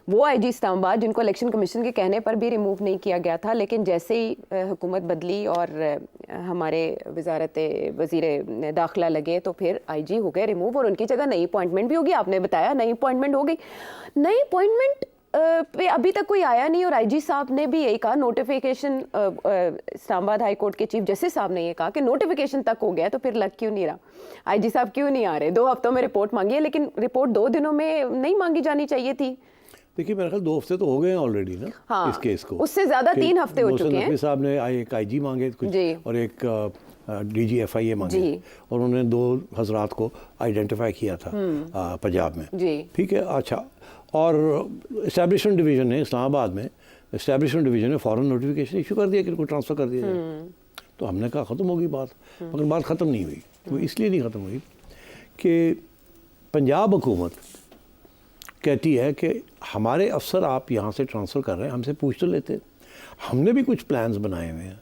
A: वो आईजी इस्लामाबाद जिनको इलेक्शन कमीशन के कहने पर भी रिमूव नहीं किया गया था, लेकिन जैसे ही हुकूमत बदली और हमारे वज़ीर दाखिला लगे तो फिर आईजी हो गए रिमूव और उनकी जगह नई अपॉइंटमेंट भी होगी। आपने बताया नई अपॉइंटमेंट हो गई। नई अपॉइंटमेंट पे अभी तक कोई आया नहीं और आईजी साहब ने भी यही कहा, नोटिफिकेशन इस्लामाबाद हाई कोर्ट के चीफ जस्टिस साहब ने ये कहा कि नोटिफिकेशन तक हो गया तो फिर लग क्यों नहीं रहा? आईजी साहब क्यों नहीं आ रहे? 2 हफ्तों में रिपोर्ट मांगी है, लेकिन रिपोर्ट 2 दिनों में नहीं मांगी जानी चाहिए थी।
B: देखिए मेरे ख्याल 2 हफ्ते तो हो गए हैं ऑलरेडी ना।
A: हाँ,
B: इस केस को
A: उससे ज़्यादा 3 हफ्ते हो चुके हैं।
B: साहब ने एक आईजी मांगे कुछ
A: जी।
B: और एक DGFIA मांगे
A: जी।
B: और उन्होंने 2 हजरात को आइडेंटिफाई किया था पंजाब में।
A: जी।
B: ठीक है, अच्छा। और एस्टैब्लिशमेंट डिवीज़न ने इस्लामाबाद में फ़ौरन नोटिफिकेशन इशू कर दिया कि इनको ट्रांसफ़र कर दिया जाए। तो हमने कहा ख़त्म होगी बात, मगर बात ख़त्म नहीं हुई। वो इसलिए नहीं ख़त्म हुई कि पंजाब हुकूमत कहती है कि हमारे अफसर आप यहाँ से ट्रांसफ़र कर रहे हैं, हमसे पूछ तो लेते। हमने भी कुछ प्लान्स बनाए हुए हैं,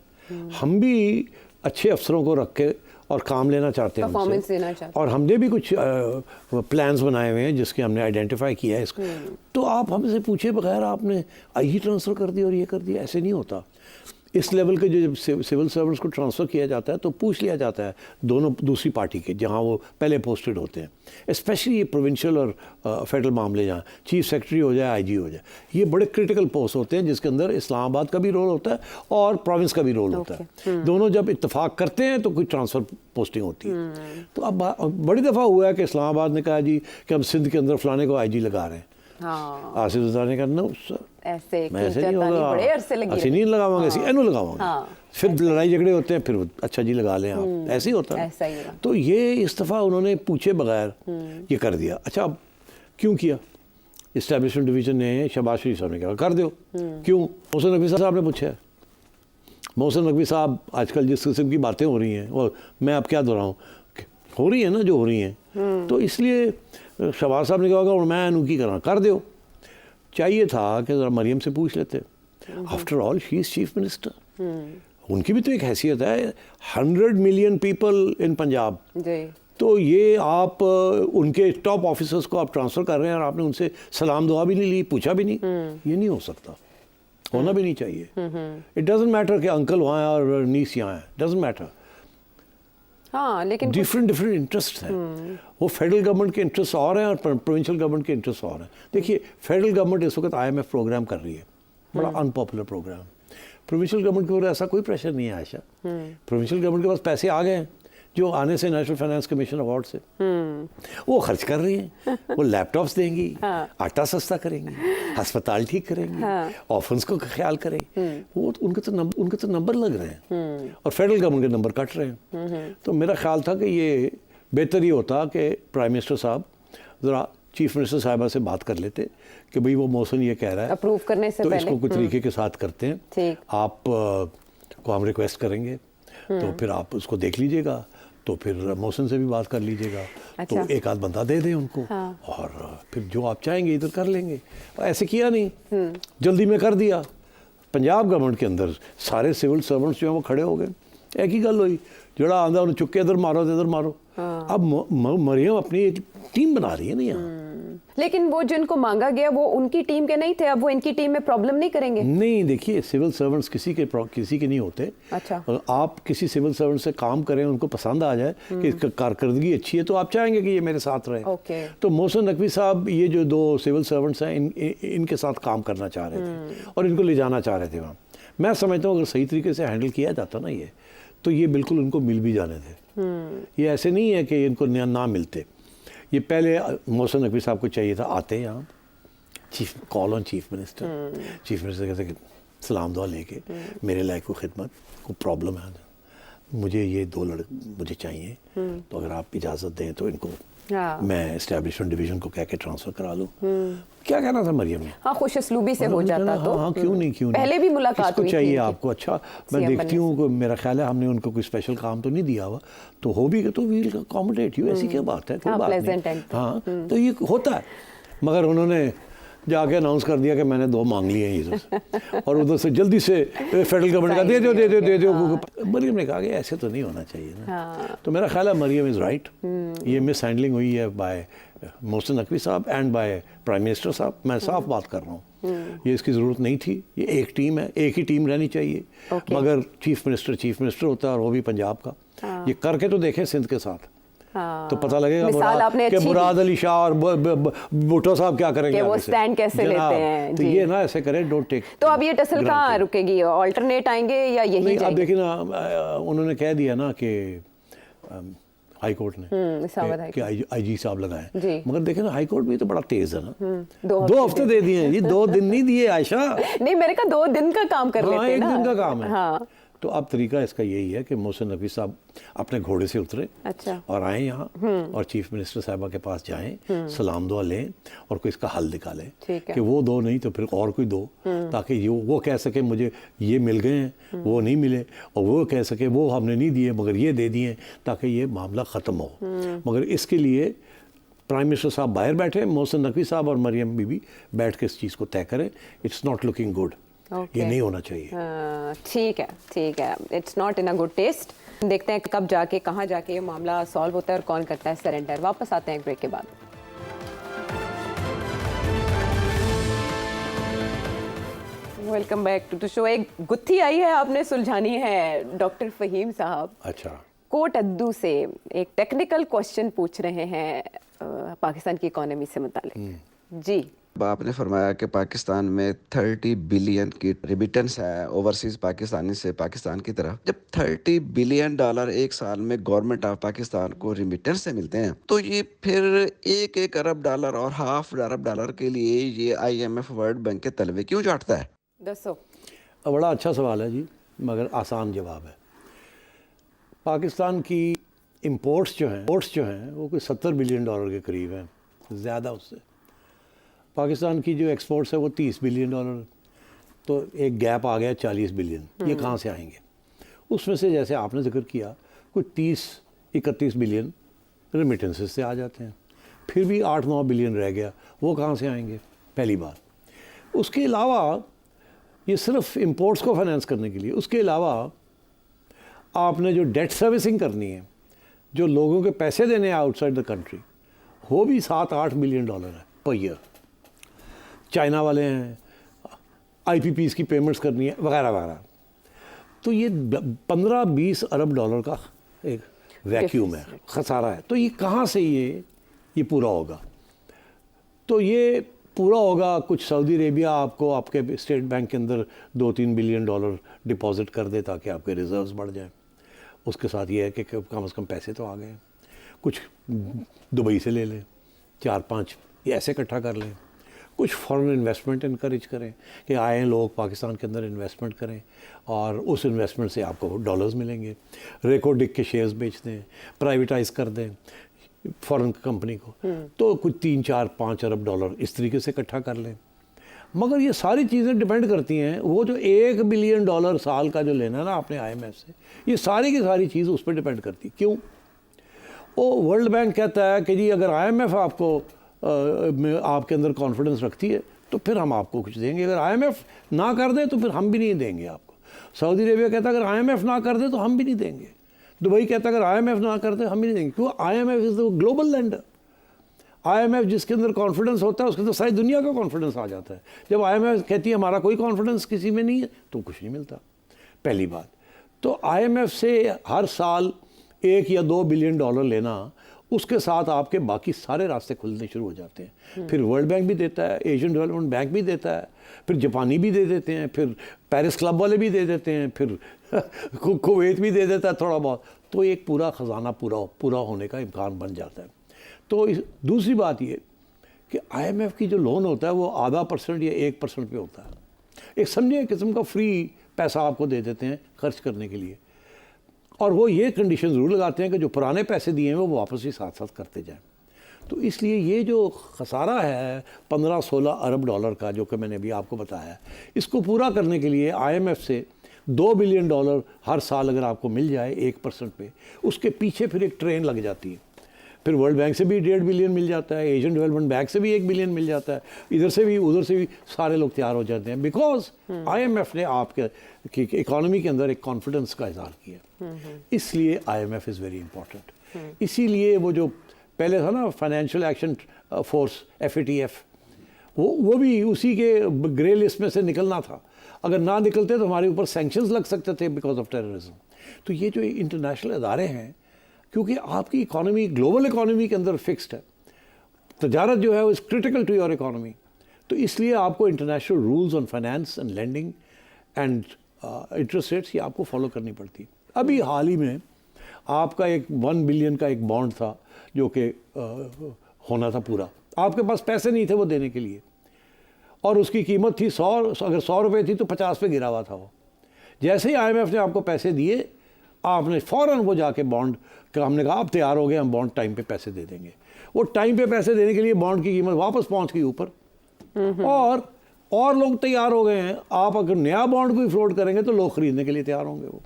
B: हम भी अच्छे अफसरों को रख के और काम लेना चाहते हैं
A: परफॉर्मेंस
B: उनसे।
A: देना चाहते हैं।
B: और हमने भी कुछ प्लान्स बनाए हुए हैं जिसके हमने आइडेंटिफाई किया है इसको। तो आप हमसे पूछे बगैर आपने आईजी ट्रांसफ़र कर दिया और ये कर दिया, ऐसे नहीं होता। इस लेवल के जो सिविल सर्वेंट्स को ट्रांसफ़र किया जाता है तो पूछ लिया जाता है दूसरी पार्टी के जहाँ वो पहले पोस्टेड होते हैं। स्पेशली ये प्रोविंशियल और फेडरल मामले, जहाँ चीफ सेक्रेटरी हो जाए, आईजी हो जाए, ये बड़े क्रिटिकल पोस्ट होते हैं जिसके अंदर इस्लामाबाद का भी रोल होता है और प्रोविंस का भी रोल होता है। दोनों जब इत्तेफाक करते हैं तो कोई ट्रांसफ़र पोस्टिंग होती है। तो अब बड़ी दफ़ा हुआ है कि इस्लामाबाद ने कहा जी कि हम सिंध के अंदर फलाने को आईजी लगा रहे हैं।
A: हाँ,
B: आसिफ ज़रदारी ने कहा नो सर,
A: ऐसे
B: ऐसे नहीं होगा,
A: बड़े अरसे लगी
B: ऐसे नहीं लगावांगे, ऐसे एनो लगावांगे।
A: हाँ,
B: फिर लड़ाई झगड़े होते हैं, फिर अच्छा जी लगा लें आप, ऐसे ही होता है।
A: ऐसा ही होगा।
B: तो ये इस दफ़ा उन्होंने पूछे बगैर ये कर दिया। अच्छा, अब क्यों किया? इस्टेब्लिशमेंट डिवीज़न ने, शहबाज शरीफ साहब ने कहा कर दो। क्यों? मोहसिन नकवी साहब ने पूछा है। मोहसिन नकवी साहब आजकल जिस किस्म की बातें हो रही हैं, और मैं अब क्या दोहराऊँ, हो रही है ना जो हो रही हैं, तो इसलिए शहबाज साहब ने कहा और मैं उनकी कर दो। चाहिए था कि ज़रा मरियम से पूछ लेते। After all she is chief minister, उनकी भी तो एक हैसियत है। 100 मिलियन पीपल इन पंजाब। तो ये आप उनके टॉप ऑफिसर्स को आप ट्रांसफ़र कर रहे हैं और आपने उनसे सलाम दुआ भी नहीं ली, पूछा भी नहीं। ये नहीं हो सकता, होना भी नहीं चाहिए। इट डजंट मैटर कि अंकल वहाँ हैं और नीस यहाँ है, डजंट मैटर।
A: हाँ, लेकिन
B: डिफरेंट इंटरेस्ट हैं। वो फेडरल गवर्नमेंट के इंटरेस्ट और हैं और प्रोविंशियल गवर्नमेंट के इंटरेस्ट और हैं। देखिए, फेडरल गवर्नमेंट इस वक्त IMF प्रोग्राम कर रही है, बड़ा अनपॉपुलर प्रोग्राम। प्रोविंशियल गवर्नमेंट के ऊपर ऐसा कोई प्रेशर नहीं है आयशा। प्रोविंशियल गवर्नमेंट के पास पैसे आ गए हैं जो आने से नेशनल फाइनेंस कमीशन अवार्ड से, वो खर्च कर रही हैं। वो लैपटॉप्स देंगी, आटा सस्ता करेंगी, अस्पताल ठीक करेंगी, ऑर्फन्स को ख्याल करेंगी। वो उनके तो नंबर लग रहे हैं और फेडरल गवर्नमेंट के नंबर कट रहे हैं। तो मेरा ख्याल था कि ये बेहतर ये होता कि प्राइम मिनिस्टर साहब ज़रा चीफ मिनिस्टर साहिबा से बात कर लेते कि भाई वो मोहसिन ये कह रहा है,
A: अप्रूव करने से
B: तो
A: पहले
B: इसको कुछ तरीके के साथ करते हैं। आप को हम रिक्वेस्ट करेंगे तो फिर आप उसको देख लीजिएगा, तो फिर मोहसिन से भी बात कर लीजिएगा।
A: अच्छा।
B: तो एक आध बंदा दे दें उनको। हाँ। और फिर जो आप चाहेंगे इधर कर लेंगे। ऐसे किया नहीं, जल्दी में कर दिया। पंजाब गवर्नमेंट के अंदर सारे सिविल सर्वेंट्स जो हैं वो खड़े हो गए, एक ही गल हुई, जड़ा आंदा उन्हें चुके इधर मारो तो इधर मारो। हाँ। अब मरियम अपनी एक टीम बना रही है ना यहाँ।
A: लेकिन वो जिनको मांगा गया वो उनकी टीम के नहीं थे, अब वो इनकी टीम में प्रॉब्लम नहीं करेंगे?
B: नहीं, देखिए सिविल सर्वेंट्स किसी के नहीं होते।
A: अच्छा।
B: और आप किसी सिविल सर्वेंट से काम करें, उनको पसंद आ जाए कि इसकी कारकर्दगी अच्छी है, तो आप चाहेंगे कि ये मेरे साथ रहे।
A: ओके।
B: तो मोहसिन नकवी साहब ये जो 2 सिविल सर्वेंट्स हैं, इनके साथ काम करना चाह रहे थे और इनको ले जाना चाह रहे थे वहाँ। मैं समझता हूँ अगर सही तरीके से हैंडल किया जाता ना ये, तो ये बिल्कुल उनको मिल भी जाने थे। ये ऐसे नहीं है कि इनको ना मिलते। ये पहले मोहसिन नकवी साहब को चाहिए था, आते यहाँ call on chief minister, chief minister कहते कि सलाम दुआ लेके मेरे लायक को खिदमत, को प्रॉब्लम है, मुझे ये दो मुझे चाहिए, तो अगर आप इजाज़त दें तो इनको
A: हाँ।
B: मैं एस्टेब्लिशमेंट डिवीज़न को कह के ट्रांसफ़र करा लूँ। क्या कहना था मरियम ने?
A: हाँ, खुश असलूबी से हो जाता तो।
B: हाँ, क्यों नहीं, क्यों नहीं।
A: पहले भी मुलाकात
B: किसको
A: हुई
B: चाहिए
A: थी
B: आपको? अच्छा, मैं
A: CM
B: देखती हूँ, मेरा ख्याल है हमने उनको कोई स्पेशल काम तो नहीं दिया हुआ, तो हो भी तो वील अकोमोडेट यू, ऐसी क्या बात है, कोई
A: हाँ,
B: बात
A: pleasant
B: नहीं।
A: end पे।
B: हाँ, तो ये होता है, मगर उन्होंने जाके अनाउंस कर दिया कि मैंने 2 मांग लिए हैं इधर से, और उधर से जल्दी से फेडरल गवर्नमेंट का दे दो। मरियम ने कहा कि ऐसे तो नहीं होना चाहिए ना। तो मेरा ख्याल है मरियम इज़ राइट, ये मिस हैंडलिंग हुई है बाय मोहसिन नकवी साहब एंड बाय प्राइम मिनिस्टर साहब। मैं साफ बात कर रहा हूँ, ये इसकी ज़रूरत नहीं थी। ये एक टीम है, एक ही टीम रहनी चाहिए, मगर चीफ मिनिस्टर होता है, और वो भी पंजाब का। ये करके तो देखें सिंध के साथ, तो पता लगेगा कि मुराद अली शाह और भुट्टो साहब क्या करेंगे,
A: वो स्टैंड कैसे लेते हैं।
B: तो ये ना ऐसे करें, डोंट टेक।
A: तो अब ये टसल कहाँ रुकेगी, ऑल्टरनेट आएंगे या यही जाएंगे?
B: अब देखिए ना, उन्होंने कह दिया ना कि हाई कोर्ट ने कि आईजी साहब लगाए, मगर देखे ना हाई कोर्ट भी तो बड़ा तेज है ना। 2 हफ्ते दे दिए, ये 2 दिन नहीं दिए आयशा।
A: नहीं, मेरे का 2 दिन का काम कर लेते हैं ना।
B: 1 दिन का काम है।
A: हाँ।
B: तो अब तरीका इसका यही है कि मोहसिन नकवी साहब अपने घोड़े से उतरे,
A: अच्छा,
B: और आए यहाँ, और चीफ मिनिस्टर साहबा के पास जाएं, सलाम दुआ लें, और कोई इसका हल निकालें कि वो 2 नहीं तो फिर और कोई 2, ताकि ये वो कह सके मुझे ये मिल गए हैं, वो नहीं मिले, और वो कह सके वो हमने नहीं दिए मगर ये दे दिए, ताकि ये मामला ख़त्म हो। मगर इसके लिए प्राइम मिनिस्टर साहब बाहर बैठे, मोहसिन नकवी साहब और मरियम बीबी बैठ के इस चीज़ को तय करें। इट्स नॉट लुकिंग गुड, ये नहीं होना चाहिए।
A: ठीक है, it's not in a good taste. देखते हैं कब जाके, कहाँ जाके ये मामला सॉल्व होता है और कौन करता है सरेंडर। वापस आते हैं एक ब्रेक के बाद। Welcome back to the show. एक गुत्थी आई है, आपने सुलझानी है डॉक्टर फहीम साहब।
B: अच्छा,
A: कोट अद्दू से एक टेक्निकल क्वेश्चन पूछ रहे हैं पाकिस्तान की इकोनॉमी से मुतालिक। जी,
C: आपने फरमाया कि पाकिस्तान में 30 बिलियन की रिमिटेंस है ओवरसीज पाकिस्तानी से पाकिस्तान की तरफ। जब 30 बिलियन डॉलर एक साल में गवर्नमेंट ऑफ पाकिस्तान को रिमिटेंस से मिलते हैं, तो ये फिर 1 अरब डॉलर और ½ अरब डॉलर के लिए ये IMF वर्ल्ड बैंक के तलवे क्यों चाटता है?
A: दसो।
B: बड़ा अच्छा सवाल है जी, मगर आसान जवाब है। पाकिस्तान की इंपोर्ट्स जो हैं वो कोई 70 बिलियन डॉलर के करीब हैं, ज़्यादा उससे। पाकिस्तान की जो एक्सपोर्ट्स है वो 30 बिलियन डॉलर, तो एक गैप आ गया 40 बिलियन। ये कहाँ से आएंगे? उसमें से जैसे आपने जिक्र किया, कुछ 30-31 बिलियन रेमिटेंसेस से आ जाते हैं, फिर भी 8-9 बिलियन रह गया, वो कहाँ से आएंगे? पहली बात। उसके अलावा ये सिर्फ इंपोर्ट्स को फाइनेंस करने के लिए, उसके अलावा आपने जो डेट सर्विसिंग करनी है, जो लोगों के पैसे देने हैं आउटसाइड द कंट्री, वो भी 7-8 बिलियन डॉलर है पर ईयर। चाइना वाले हैं, IPPs की पेमेंट्स करनी है, वगैरह वगैरह। तो ये 15-20 अरब डॉलर का एक वैक्यूम है, खसारा है। तो ये कहाँ से ये पूरा होगा? तो ये पूरा होगा, कुछ सऊदी अरेबिया आपको आपके स्टेट बैंक के अंदर 2-3 बिलियन डॉलर डिपॉजिट कर दे ताकि आपके रिजर्व्स बढ़ जाएं। उसके साथ ये है कि कम से कम पैसे तो आ गए। कुछ दुबई से ले लें, 4-5 ये ऐसे इकट्ठा कर लें। कुछ फॉरेन इन्वेस्टमेंट इनकरेज करें कि आए लोग पाकिस्तान के अंदर इन्वेस्टमेंट करें, और उस इन्वेस्टमेंट से आपको डॉलर्स मिलेंगे। रेकोडिक के शेयर्स बेच दें, प्राइवेटाइज कर दें फॉरेन कंपनी को, तो कुछ 3-4-5 अरब डॉलर इस तरीके से इकट्ठा कर लें। मगर ये सारी चीज़ें डिपेंड करती हैं, वो जो 1 बिलियन डॉलर साल का जो लेना है ना आपने IMF से, ये सारी की सारी चीज़ उस पर डिपेंड करती है। क्यों? वो वर्ल्ड बैंक कहता है कि जी अगर IMF आपको आपके अंदर कॉन्फिडेंस रखती है तो फिर हम आपको कुछ देंगे, अगर IMF ना कर दे तो फिर हम भी नहीं देंगे आपको। सऊदी अरेबिया कहता है अगर IMF ना कर दे तो हम भी नहीं देंगे। दुबई कहता है अगर IMF ना कर दे हम भी नहीं देंगे। क्यों? IMF is the global lender. IMF जिसके अंदर कॉन्फिडेंस होता है उसके अंदर सारी दुनिया का कॉन्फिडेंस आ जाता है। जब IMF कहती है हमारा कोई कॉन्फिडेंस किसी में नहीं है तो कुछ नहीं मिलता, पहली बात। तो IMF से हर साल 1 या 2 बिलियन डॉलर लेना, उसके साथ आपके बाकी सारे रास्ते खुलने शुरू हो जाते हैं। फिर वर्ल्ड बैंक भी देता है, एशियन डेवलपमेंट बैंक भी देता है, फिर जापानी भी दे देते हैं, फिर पेरिस क्लब वाले भी दे देते हैं, फिर कुवैत भी दे देता है थोड़ा बहुत। तो एक पूरा ख़जाना पूरा होने का इम्कान बन जाता है। तो दूसरी बात ये कि IMF की जो लोन होता है वो आधा % या 1% पे होता है। एक समझे किस्म का फ्री पैसा आपको दे देते हैं खर्च करने के लिए। और वो ये कंडीशन ज़रूर लगाते हैं कि जो पुराने पैसे दिए हैं वो वापस ही साथ साथ करते जाएं। तो इसलिए ये जो खसारा है 15-16 अरब डॉलर का, जो कि मैंने अभी आपको बताया, इसको पूरा करने के लिए IMF से $2 बिलियन हर साल अगर आपको मिल जाए 1% पे, उसके पीछे फिर एक ट्रेन लग जाती है। फिर वर्ल्ड बैंक से भी 1.5 बिलियन मिल जाता है, एशियन डेवलपमेंट बैंक से भी 1 बिलियन मिल जाता है, इधर से भी उधर से भी सारे लोग तैयार हो जाते हैं, बिकॉज IMF ने आपके इकोनॉमी के अंदर एक कॉन्फिडेंस का इजहार किया। इसलिए IMF इज़ वेरी इंपॉर्टेंट। इसीलिए वो जो पहले था ना फाइनेंशियल एक्शन फोर्स FATF, वो भी उसी के ग्रे लिस्ट में से निकलना था। अगर ना निकलते तो हमारे ऊपर सैंक्शंस लग सकते थे बिकॉज ऑफ टेररिज्म। तो ये जो इंटरनेशनल अदारे हैं, क्योंकि आपकी इकोनॉमी ग्लोबल इकोनॉमी के अंदर फिक्स्ड है, तजारत जो है वो is critical to your economy, तो इसलिए आपको international rules on finance and lending and interest rates ये आपको फॉलो करनी पड़ती है। अभी हाल ही में आपका एक 1 बिलियन का एक बॉन्ड था जो कि होना था पूरा, आपके पास पैसे नहीं थे वो देने के लिए, और उसकी कीमत थी 100, अगर 100 रुपये थी तो 50 पे गिरा हुआ था वो। जैसे ही IMF ने आपको पैसे दिए, आपने फ़ौरन वो जाके बॉन्ड का, हमने कहा आप तैयार हो गए, हम बॉन्ड टाइम पे पैसे दे देंगे। वो टाइम पे पैसे देने के लिए बॉन्ड की कीमत वापस पहुंच गई ऊपर, और लोग तैयार हो गए हैं। आप अगर नया बॉन्ड कोई फ्लोट करेंगे तो लोग ख़रीदने के लिए तैयार होंगे वो।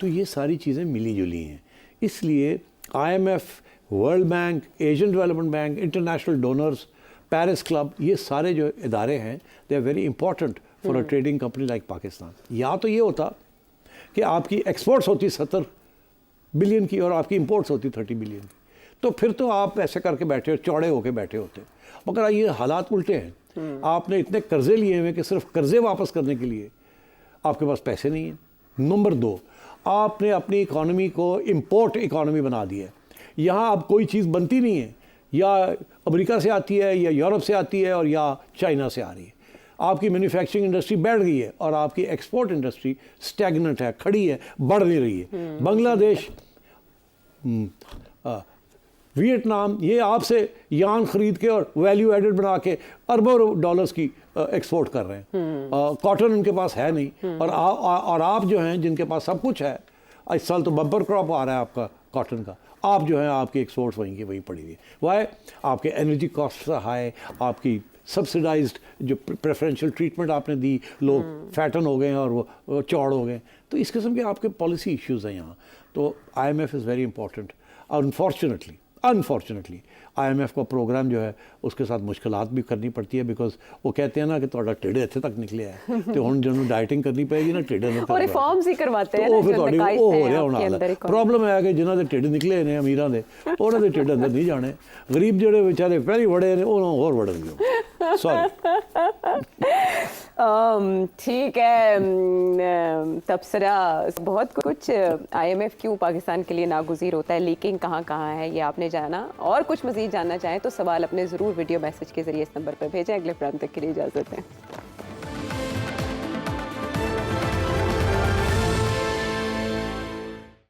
B: तो ये सारी चीज़ें मिली जुली हैं। इसलिए IMF, world bank, Asian development bank, international donors, Paris club, ये सारे जो इदारे हैं, they are very important for a trading company like Pakistan. या तो ये होता कि आपकी एक्सपोर्ट्स होती 70 बिलियन की और आपकी इंपोर्ट्स होती 30 बिलियन की, तो फिर तो आप ऐसे करके बैठे, चौड़े होके बैठे होते। मगर ये हालात उल्टे हैं। आपने इतने कर्जे लिए हुए कि सिर्फ कर्जे वापस करने के लिए आपके पास पैसे नहीं हैं। नंबर 2, आपने अपनी इकोनॉमी को इम्पोर्ट इकोनॉमी बना दी है। यहाँ अब कोई चीज़ बनती नहीं है, या अमेरिका से आती है, या यूरोप से आती है, और या चाइना से आ रही है। आपकी मैन्युफैक्चरिंग इंडस्ट्री बैठ गई है और आपकी एक्सपोर्ट इंडस्ट्री स्टैग्नेंट है, खड़ी है, बढ़ नहीं रही है। बांग्लादेश, वियतनाम, ये आपसे यान खरीद के और वैल्यू एडेड बना के अरबों डॉलर्स की एक्सपोर्ट कर रहे हैं। कॉटन उनके पास है नहीं, और आप जो हैं जिनके पास सब कुछ है, इस साल तो बम्पर क्रॉप आ रहा है आपका कॉटन का, आप जो है आपकी एक्सपोर्ट्स वहीं की वहीं पड़ी हुई है। वाई? आपके एनर्जी कॉस्ट हाई, आपकी सब्सिडाइज्ड जो प्रेफरेंशियल ट्रीटमेंट आपने दी, लोग फैटन हो गए हैं और वो चौड़ हो गए। तो इस किस्म के आपके पॉलिसी इश्यूज़ हैं यहाँ। तो IMF is very important. Unfortunately IMF का प्रोग्राम जो है उसके साथ मुश्किलात भी करनी पड़ती है, बिकॉज वो कहते हैं ना कि थोड़ा टेढ़े इत्थे तक निकले है, तो हम जिन्होंने डाइटिंग करनी पड़ेगी ना, टेढ़े
A: और रिफॉर्म्स ही करवाते हैं,
B: तो फिर थोड़ी वो हो रहा होना। प्रॉब्लम है कि जिन्हों के टेढ़े निकले ने अमीरां दे, उन्होंने टेढ़े अंदर नहीं जाने, गरीब जोड़े बेचारे पहले बड़े ने उन्होंने और बढ़ेंगे। सॉरी।
A: ठीक है तबसरा, बहुत कुछ IMF क्यों पाकिस्तान के लिए नागुज़ीर होता है, लीकिंग कहाँ कहाँ है, ये आपने जाना। और कुछ मज़ीद जानना चाहें तो सवाल अपने ज़रूर वीडियो मैसेज के ज़रिए इस नंबर पर भेजें। अगले प्रोग्राम तक के लिए इजाज़त है।